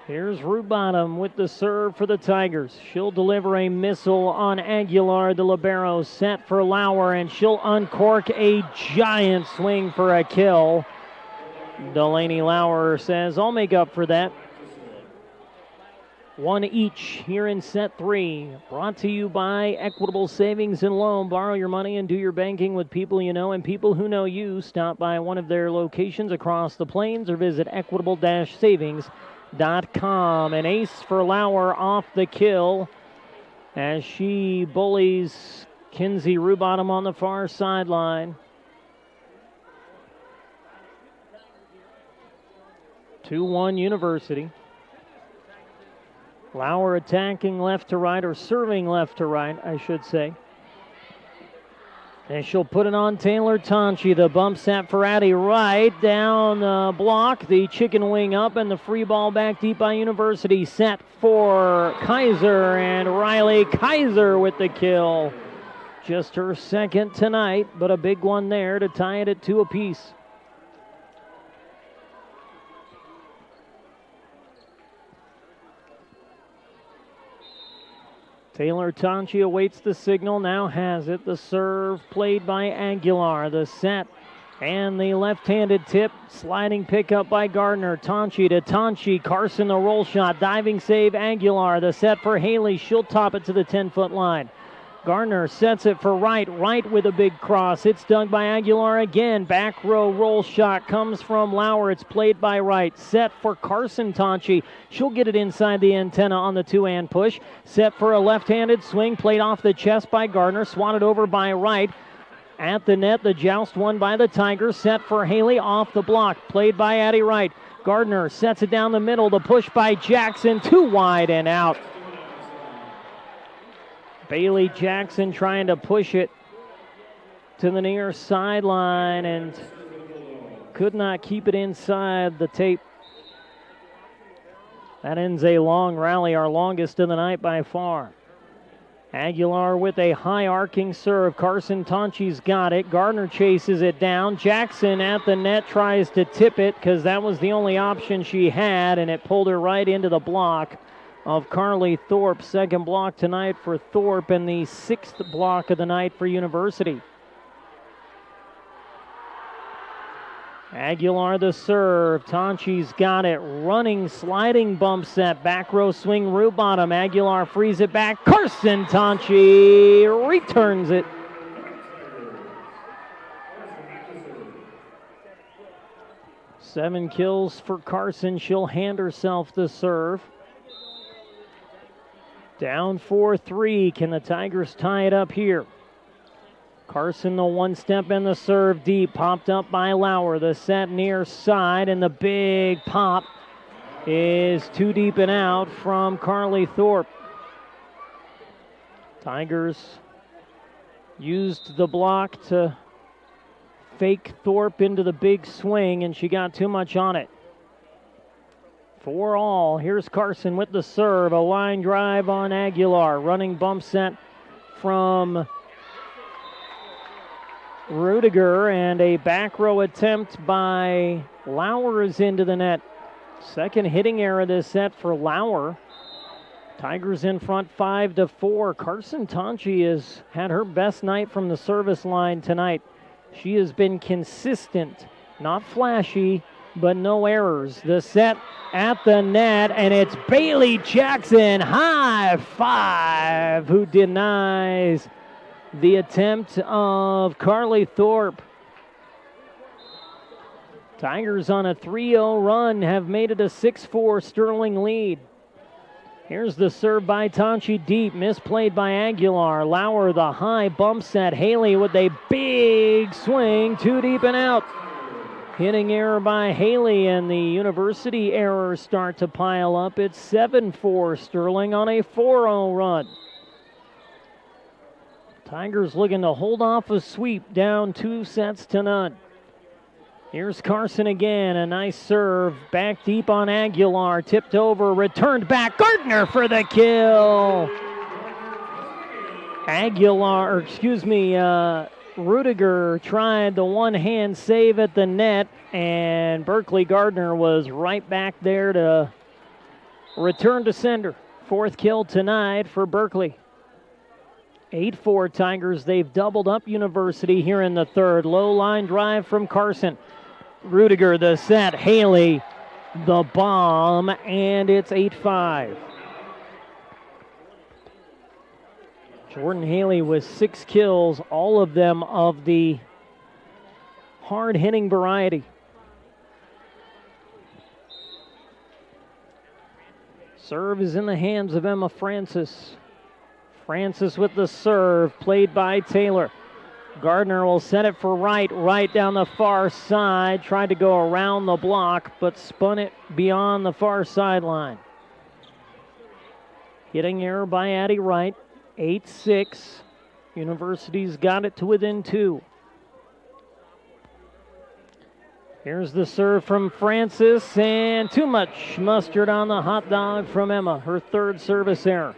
Here's Rootbottom with the serve for the Tigers. She'll deliver a missile on Aguilar, the libero, set for Lauer, and she'll uncork a giant swing for a kill. Delaney Lauer says, I'll make up for that. One each here in set 3. Brought to you by Equitable Savings and Loan. Borrow your money and do your banking with people you know and people who know you. Stop by one of their locations across the plains or visit equitable-savings.com. An ace for Lauer off the kill as she bullies Kinsey Rubottom on the far sideline. 2-1 University. Lauer attacking left to right, or serving left to right, I should say. And she'll put it on Taylor Tonchi. The bump set for Addie right. Down the block, the chicken wing up, and the free ball back deep by University. Set for Kaiser, and Riley Kaiser with the kill. Just her second tonight, but a big one there to tie it at 2 apiece. Taylor Tonchi awaits the signal, now has it. The serve played by Aguilar. The set and the left-handed tip. Sliding pickup by Gardner. Tonchi to Tonchi. Carson the roll shot. Diving save Aguilar. The set for Haley. She'll top it to the 10-foot line. Gardner sets it for Wright. Wright with a big cross. It's dug by Aguilar again. Back row roll shot comes from Lauer. It's played by Wright. Set for Carson Tonchi. She'll get it inside the antenna on the two-hand push. Set for a left-handed swing. Played off the chest by Gardner. Swatted over by Wright. At the net, the joust won by the Tigers. Set for Haley off the block. Played by Addie Wright. Gardner sets it down the middle. The push by Jackson. Too wide and out. Bailey Jackson trying to push it to the near sideline and could not keep it inside the tape. That ends a long rally, our longest of the night by far. Aguilar with a high arcing serve. Carson Tonchi's got it. Gardner chases it down. Jackson at the net tries to tip it because that was the only option she had, and it pulled her right into the block of Carly Thorpe. Second block tonight for Thorpe and the 6th block of the night for University. Aguilar the serve. Tonchi's got it. Running, sliding bump set. Back row swing, root bottom. Aguilar frees it back. Carson Tonchi returns it. Seven kills for Carson. She'll hand herself the serve. Down 4-3. Can the Tigers tie it up here? Carson, the one step and the serve deep. Popped up by Lauer. The set near side, and the big pop is too deep and out from Carly Thorpe. Tigers used the block to fake Thorpe into the big swing, and she got too much on it. 4-all. Here's Carson with the serve. A line drive on Aguilar. Running bump set from Rudiger, and a back row attempt by Lauer is into the net. Second hitting error this set for Lauer. Tigers in front 5-4. Carson Tonchi has had her best night from the service line tonight. She has been consistent, not flashy, but no errors. The set at the net, and it's Bailey Jackson, high five, who denies the attempt of Carly Thorpe. Tigers on a 3-0 run have made it a 6-4 Sterling lead. Here's the serve by Tonchi deep, misplayed by Aguilar. Lauer the high bump set. Haley with a big swing, too deep and out. Hitting error by Haley, and the University errors start to pile up. It's 7-4 Sterling on a 4-0 run. Tigers looking to hold off a sweep, down 2-0. Here's Carson again, a nice serve, back deep on Aguilar, tipped over, returned back, Gardner for the kill. Rudiger tried the one-hand save at the net, and Berkeley Gardner was right back there to return to sender. Fourth kill tonight for Berkeley. 8-4 Tigers. They've doubled up University here in the third. Low line drive from Carson. Rudiger the set, Haley the bomb, and it's 8-5. Jordan Haley with 6 kills, all of them of the hard-hitting variety. Serve is in the hands of Emma Francis. Francis with the serve, played by Taylor. Gardner will set it for right down the far side. Tried to go around the block, but spun it beyond the far sideline. Hitting error by Addie Wright, 8-6. University's got it to within 2. Here's the serve from Francis, and too much mustard on the hot dog from Emma. Her 3rd service error.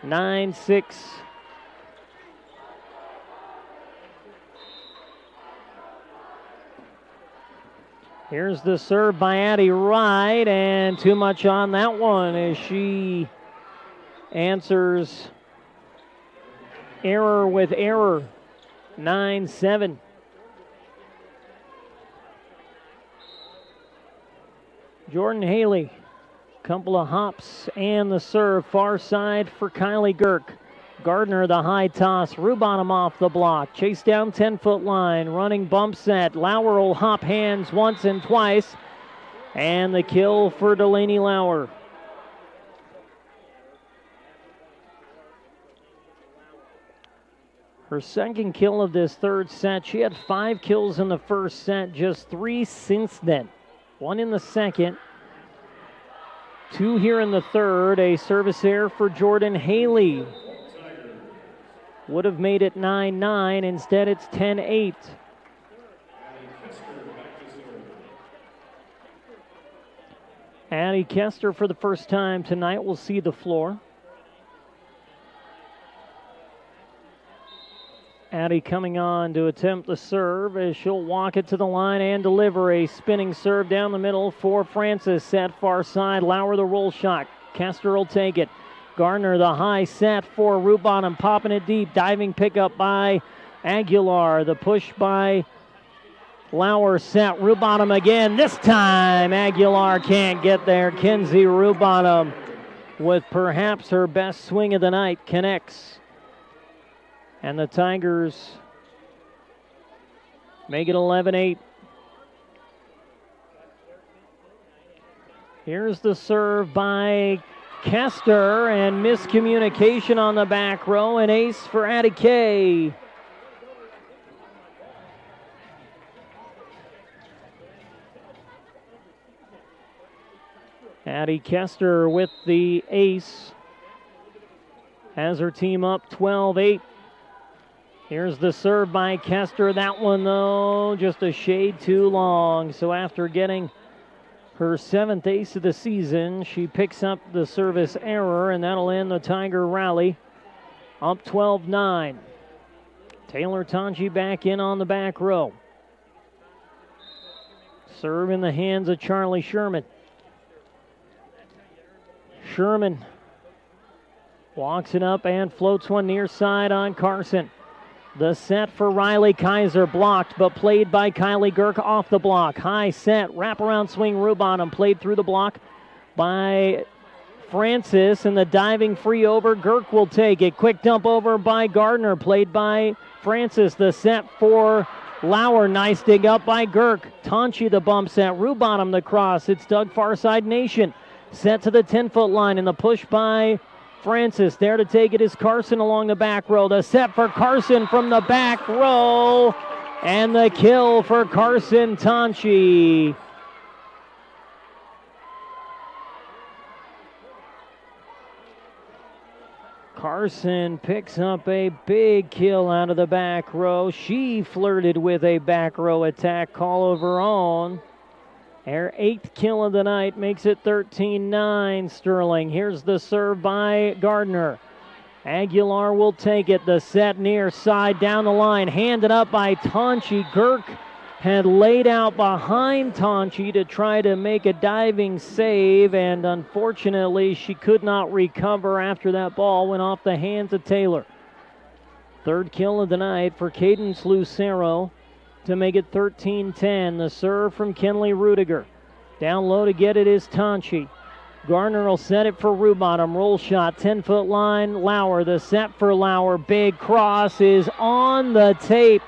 9-6. Here's the serve by Addie Wright, and too much on that one as she answers error with error. 9-7. Jordan Haley, couple of hops and the serve, far side for Kylie Girk. Gardner the high toss, Rubottom off the block, chase down 10-foot line, running bump set. Lauer will hop hands once and twice, and the kill for Delaney Lauer. Her 2nd kill of this 3rd set. She had 5 kills in the 1st set, just 3 since then. 1 in the 2nd, 2 here in the 3rd. A service error for Jordan Haley. Would have made it 9-9. Instead, it's 10-8. Addie Kester, for the first time tonight, will see the floor. Addie coming on to attempt the serve as she'll walk it to the line and deliver a spinning serve down the middle for Francis. Set far side, Lauer the roll shot. Kester will take it. Gardner the high set for Rubottom, popping it deep. Diving pickup by Aguilar. The push by Lauer set. Rubottom again. This time Aguilar can't get there. Kenzie Rubottom, with perhaps her best swing of the night, connects. And the Tigers make it 11-8. Here's the serve by Kester, and miscommunication on the back row. An ace for Addie Kay. Addie Kester with the ace has her team up 12-8. Here's the serve by Kester. That one, though, just a shade too long. So after getting her 7th ace of the season, she picks up the service error, and that'll end the Tiger rally. Up 12-9. Taylor Tonji back in on the back row. Serve in the hands of Charlie Sherman. Sherman walks it up and floats one near side on Carson. The set for Riley Kaiser, blocked, but played by Kylie Girk off the block. High set, wraparound swing, Rubottom, played through the block by Francis, and the diving free over. Girk will take it. Quick dump over by Gardner, played by Francis. The set for Lauer, nice dig up by Girk. Tonchi the bump set, Rubottom the cross. It's Doug Farside Nation. Set to the 10-foot line, and the push by Francis. There to take it is Carson along the back row. The set for Carson from the back row. And the kill for Carson Tonchi. Carson picks up a big kill out of the back row. She flirted with a back row attack call of her own. Her 8th kill of the night makes it 13-9 Sterling. Here's the serve by Gardner. Aguilar will take it. The set near side down the line. Handed up by Tonchi. Girk had laid out behind Tonchi to try to make a diving save, and unfortunately she could not recover after that ball went off the hands of Taylor. 3rd kill of the night for Cadence Lucero. to make it 13-10. The serve from Kenley Rudiger. Down low to get it is Tonchi. Gardner will set it for Rubottom. Roll shot, 10-foot line. Lauer, the set for Lauer. Big cross is on the tape.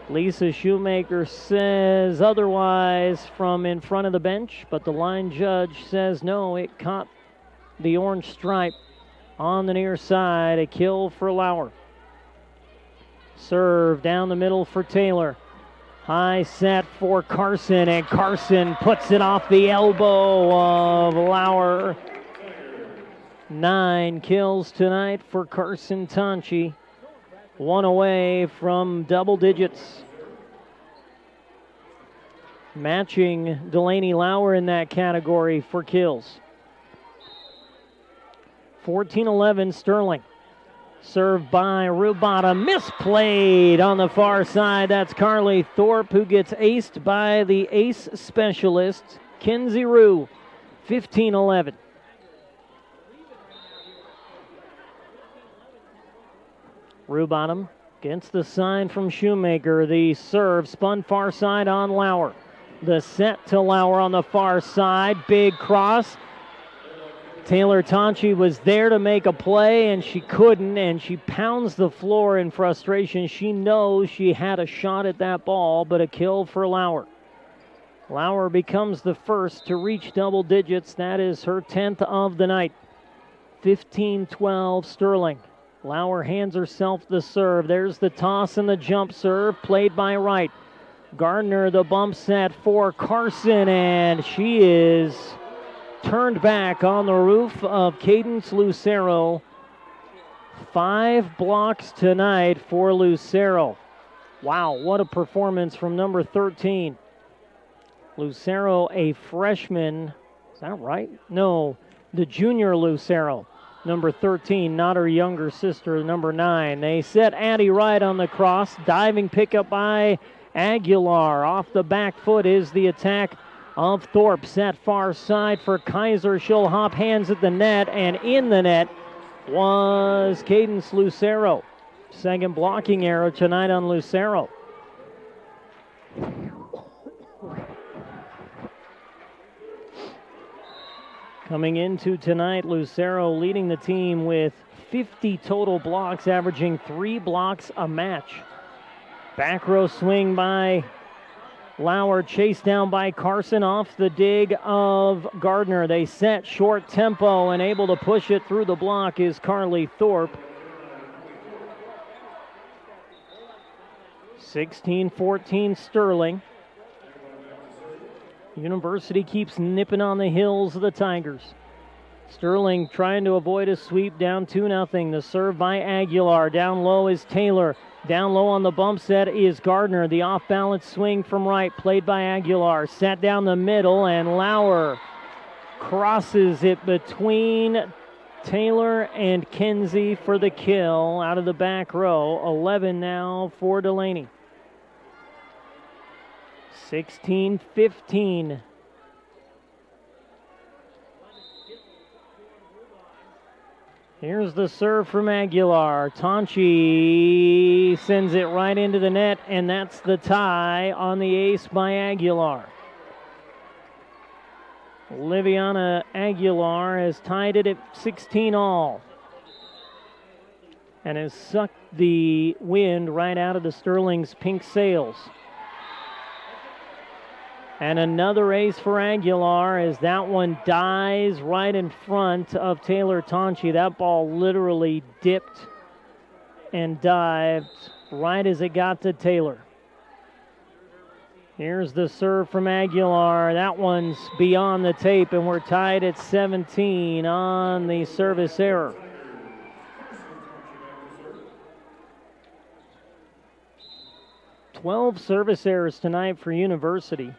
Lisa Shoemaker says otherwise from in front of the bench, but the line judge says no, it caught the orange stripe on the near side. A kill for Lauer. Serve down the middle for Taylor. High set for Carson, and Carson puts it off the elbow of Lauer. 9 kills tonight for Carson Tonchi. 1 away from double digits. Matching Delaney Lauer in that category for kills. 14-11 Sterling. Served by Rubottom, misplayed on the far side. That's Carly Thorpe, who gets aced by the ace specialist, Kinsey Rue. 15-11. Rubottom against the sign from Shoemaker. The serve spun far side on Lauer. The set to Lauer on the far side. Big cross. Taylor Tonchi was there to make a play, and she couldn't, and she pounds the floor in frustration. She knows she had a shot at that ball, but a kill for Lauer. Lauer becomes the first to reach double digits. That is her 10th of the night. 15-12 Sterling. Lauer hands herself the serve. There's the toss and the jump serve, played by Wright. Gardner, the bump set for Carson, and she is turned back on the roof of Cadence Lucero. 5 blocks tonight for Lucero. Wow, what a performance from number 13. Lucero, a freshman. Is that right? No, the junior Lucero. Number 13, not her younger sister, number 9. They set Addie Wright on the cross. Diving pickup by Aguilar. Off the back foot is the attack of Thorpe. Set far side for Kaiser. She'll hop hands at the net, and in the net was Cadence Lucero. Second blocking error tonight on Lucero. Coming into tonight, Lucero leading the team with 50 total blocks, averaging 3 blocks a match. Back row swing by Lauer, chased down by Carson off the dig of Gardner. They set short tempo, and able to push it through the block is Carly Thorpe. 16-14 Sterling. University keeps nipping on the heels of the Tigers. Sterling trying to avoid a sweep, down 2-0. The serve by Aguilar. Down low is Taylor. Down low on the bump set is Gardner. The off-balance swing from Wright, played by Aguilar. Set down the middle, and Lauer crosses it between Taylor and Kinsey for the kill out of the back row. 11 now for Delaney. 16-15. Here's the serve from Aguilar. Tonchi sends it right into the net, and that's the tie on the ace by Aguilar. Liviana Aguilar has tied it at 16 all and has sucked the wind right out of the Sterling's pink sails. And another ace for Aguilar as that one dies right in front of Taylor Tonchi. That ball literally dipped and dived right as it got to Taylor. Here's the serve from Aguilar. That one's beyond the tape, and we're tied at 17 on the service error. "12 service errors tonight for University.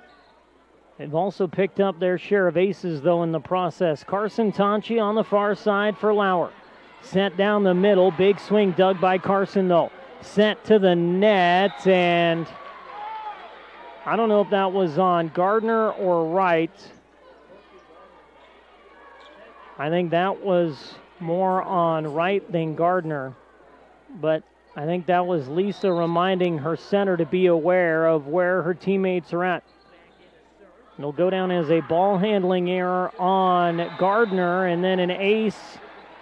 They've also picked up their share of aces, though, in the process. Carson Tonchi on the far side for Lauer. Set down the middle. Big swing dug by Carson, though. Set to the net, and I don't know if that was on Gardner or Wright. I think that was more on Wright than Gardner. But I think that was Lisa reminding her center to be aware of where her teammates are at. It'll go down as a ball handling error on Gardner, and then an ace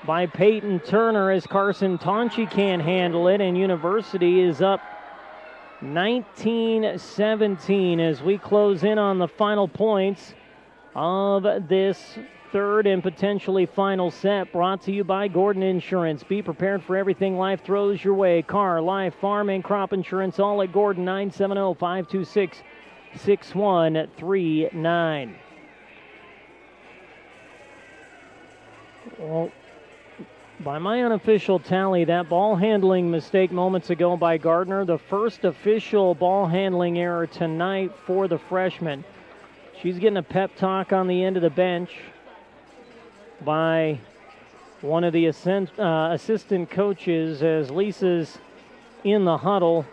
by Peyton Turner as Carson Tonchi can't handle it, and University is up 19-17 as we close in on the final points of this third and potentially final set, brought to you by Gordon Insurance. Be prepared for everything life throws your way. Car, life, farm, and crop insurance, all at Gordon. 970-526-6139. Well, by my unofficial tally, that ball handling mistake moments ago by Gardner, the first official ball handling error tonight for the freshman. She's getting a pep talk on the end of the bench by one of the assistant coaches as Lisa's in the huddle.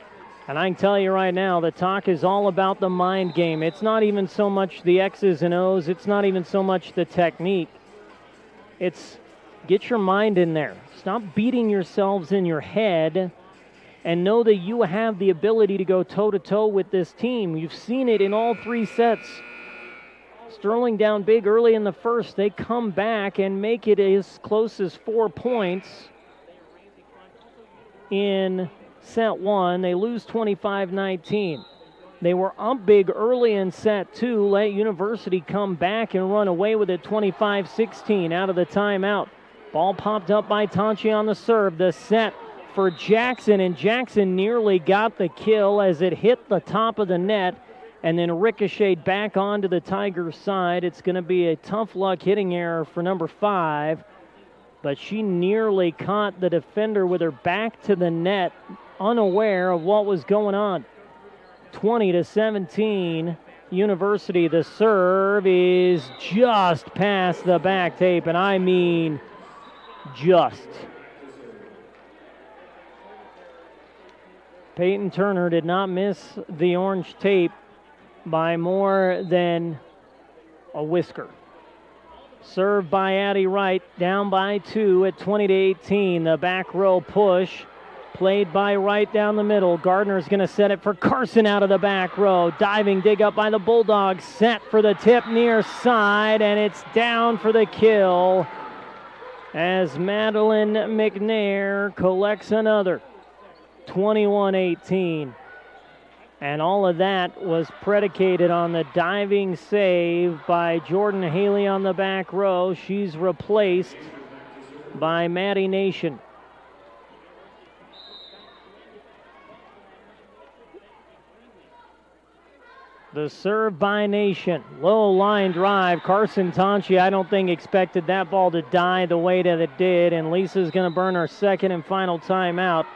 And I can tell you right now, the talk is all about the mind game. It's not even so much the X's and O's. It's not even so much the technique. It's get your mind in there. Stop beating yourselves in your head and know that you have the ability to go toe-to-toe with this team. You've seen it in all three sets. Sterling down big early in the first. They come back and make it as close as 4 points in set one. They lose 25-19. They were up big early in set two. Let University come back and run away with it 25-16 out of the timeout. Ball popped up by Tonchi on the serve. The set for Jackson, and Jackson nearly got the kill as it hit the top of the net and then ricocheted back onto the Tigers' side. It's going to be a tough luck hitting error for number 5, but she nearly caught the defender with her back to the net, unaware of what was going on. 20-17, University. The serve is just past the back tape, and I mean just. Peyton Turner did not miss the orange tape by more than a whisker. Served by Addie Wright, down by 2 at 20-18. The back row push, played by Wright down the middle. Gardner's going to set it for Carson out of the back row. Diving dig up by the Bulldogs, set for the tip near side, and it's down for the kill as Madeline McNair collects another. 21-18. And all of that was predicated on the diving save by Jordan Haley on the back row. She's replaced by Maddie Nation. The serve by Nation. Low line drive. Carson Tonchi, I don't think expected that ball to die the way that it did. And Lisa's going to burn her second and final timeout.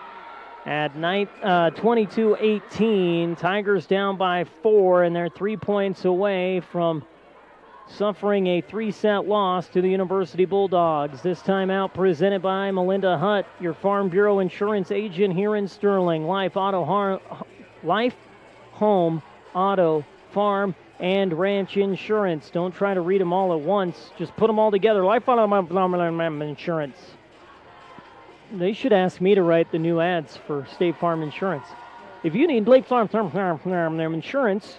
At 22-18, Tigers down by 4, and they're 3 points away from suffering a 3-set loss to the University Bulldogs. This timeout presented by Melinda Hutt, your Farm Bureau insurance agent here in Sterling. Life, home, auto, farm, and ranch insurance. Don't try to read them all at once. Just put them all together. Life, auto, insurance. They should ask me to write the new ads for State Farm Insurance. If you need Lake Farm Insurance,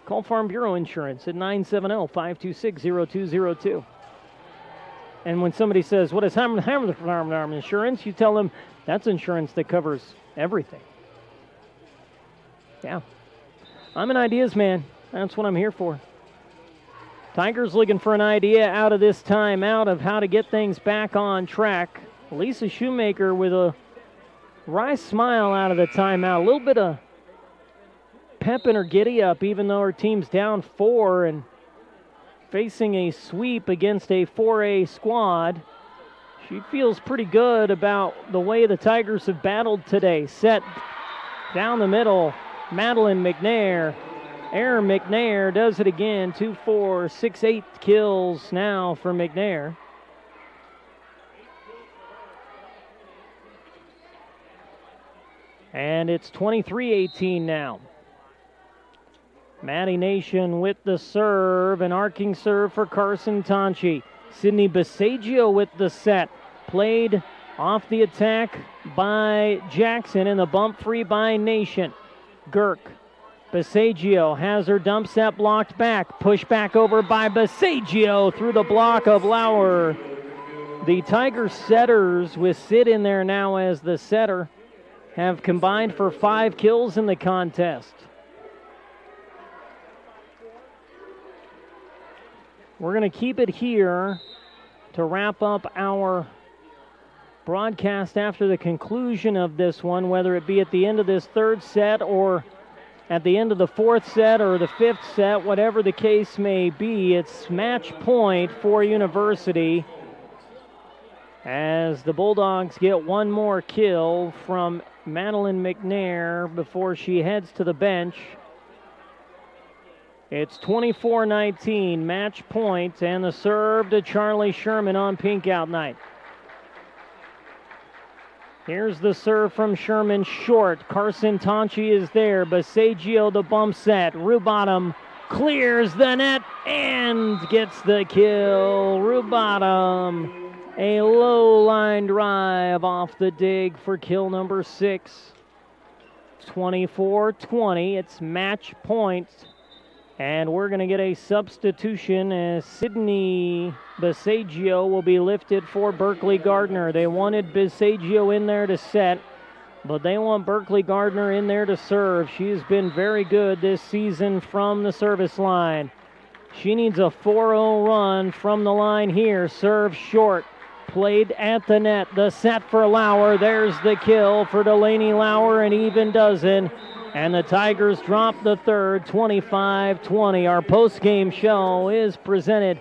call Farm Bureau Insurance at 970-526-0202. And when somebody says, what is Farm Insurance? You tell them that's insurance that covers everything. Yeah. I'm an ideas man. That's what I'm here for. Tigers looking for an idea out of this timeout of how to get things back on track. Lisa Shoemaker with a wry smile out of the timeout. A little bit of pep in her giddy up, even though her team's down 4 and facing a sweep against a 4A squad. She feels pretty good about the way the Tigers have battled today. Set down the middle, Madeline McNair. Aaron McNair does it again. 2-4, 6-8 kills now for McNair. And it's 23-18 now. Maddie Nation with the serve, an arcing serve for Carson Tonchi. Sydney Basagio with the set. Played Off the attack by Jackson, and the bump free by Nation. Girk. Basagio has her dump set blocked back. Push back over by Basagio through the block of Lauer. The Tigers setters, with Sid in there now as the setter, have combined for 5 kills in the contest. We're going to keep it here to wrap up our broadcast after the conclusion of this one, whether it be at the end of this 3rd set or at the end of the 4th set or the 5th set, whatever the case may be. It's match point for University as the Bulldogs get one more kill from Madeline McNair before she heads to the bench. It's 24-19, match point, and the serve to Charlie Sherman on pink out night. Here's the serve from Sherman, short. Carson Tonchi is there. Basagio the bump set. Rubottom clears the net and gets the kill. Rubottom, a low line drive off the dig for kill number 6. 24-20, it's match point. And we're going to get a substitution as Sydney Basagio will be lifted for Berkeley Gardner. They wanted Basagio in there to set, but they want Berkeley Gardner in there to serve. She's been very good this season from the service line. She needs a 4-0 run from the line here. Serve short, played at the net. The set for Lauer. There's the kill for Delaney Lauer, an even dozen. And the Tigers drop the third, 25-20. Our post-game show is presented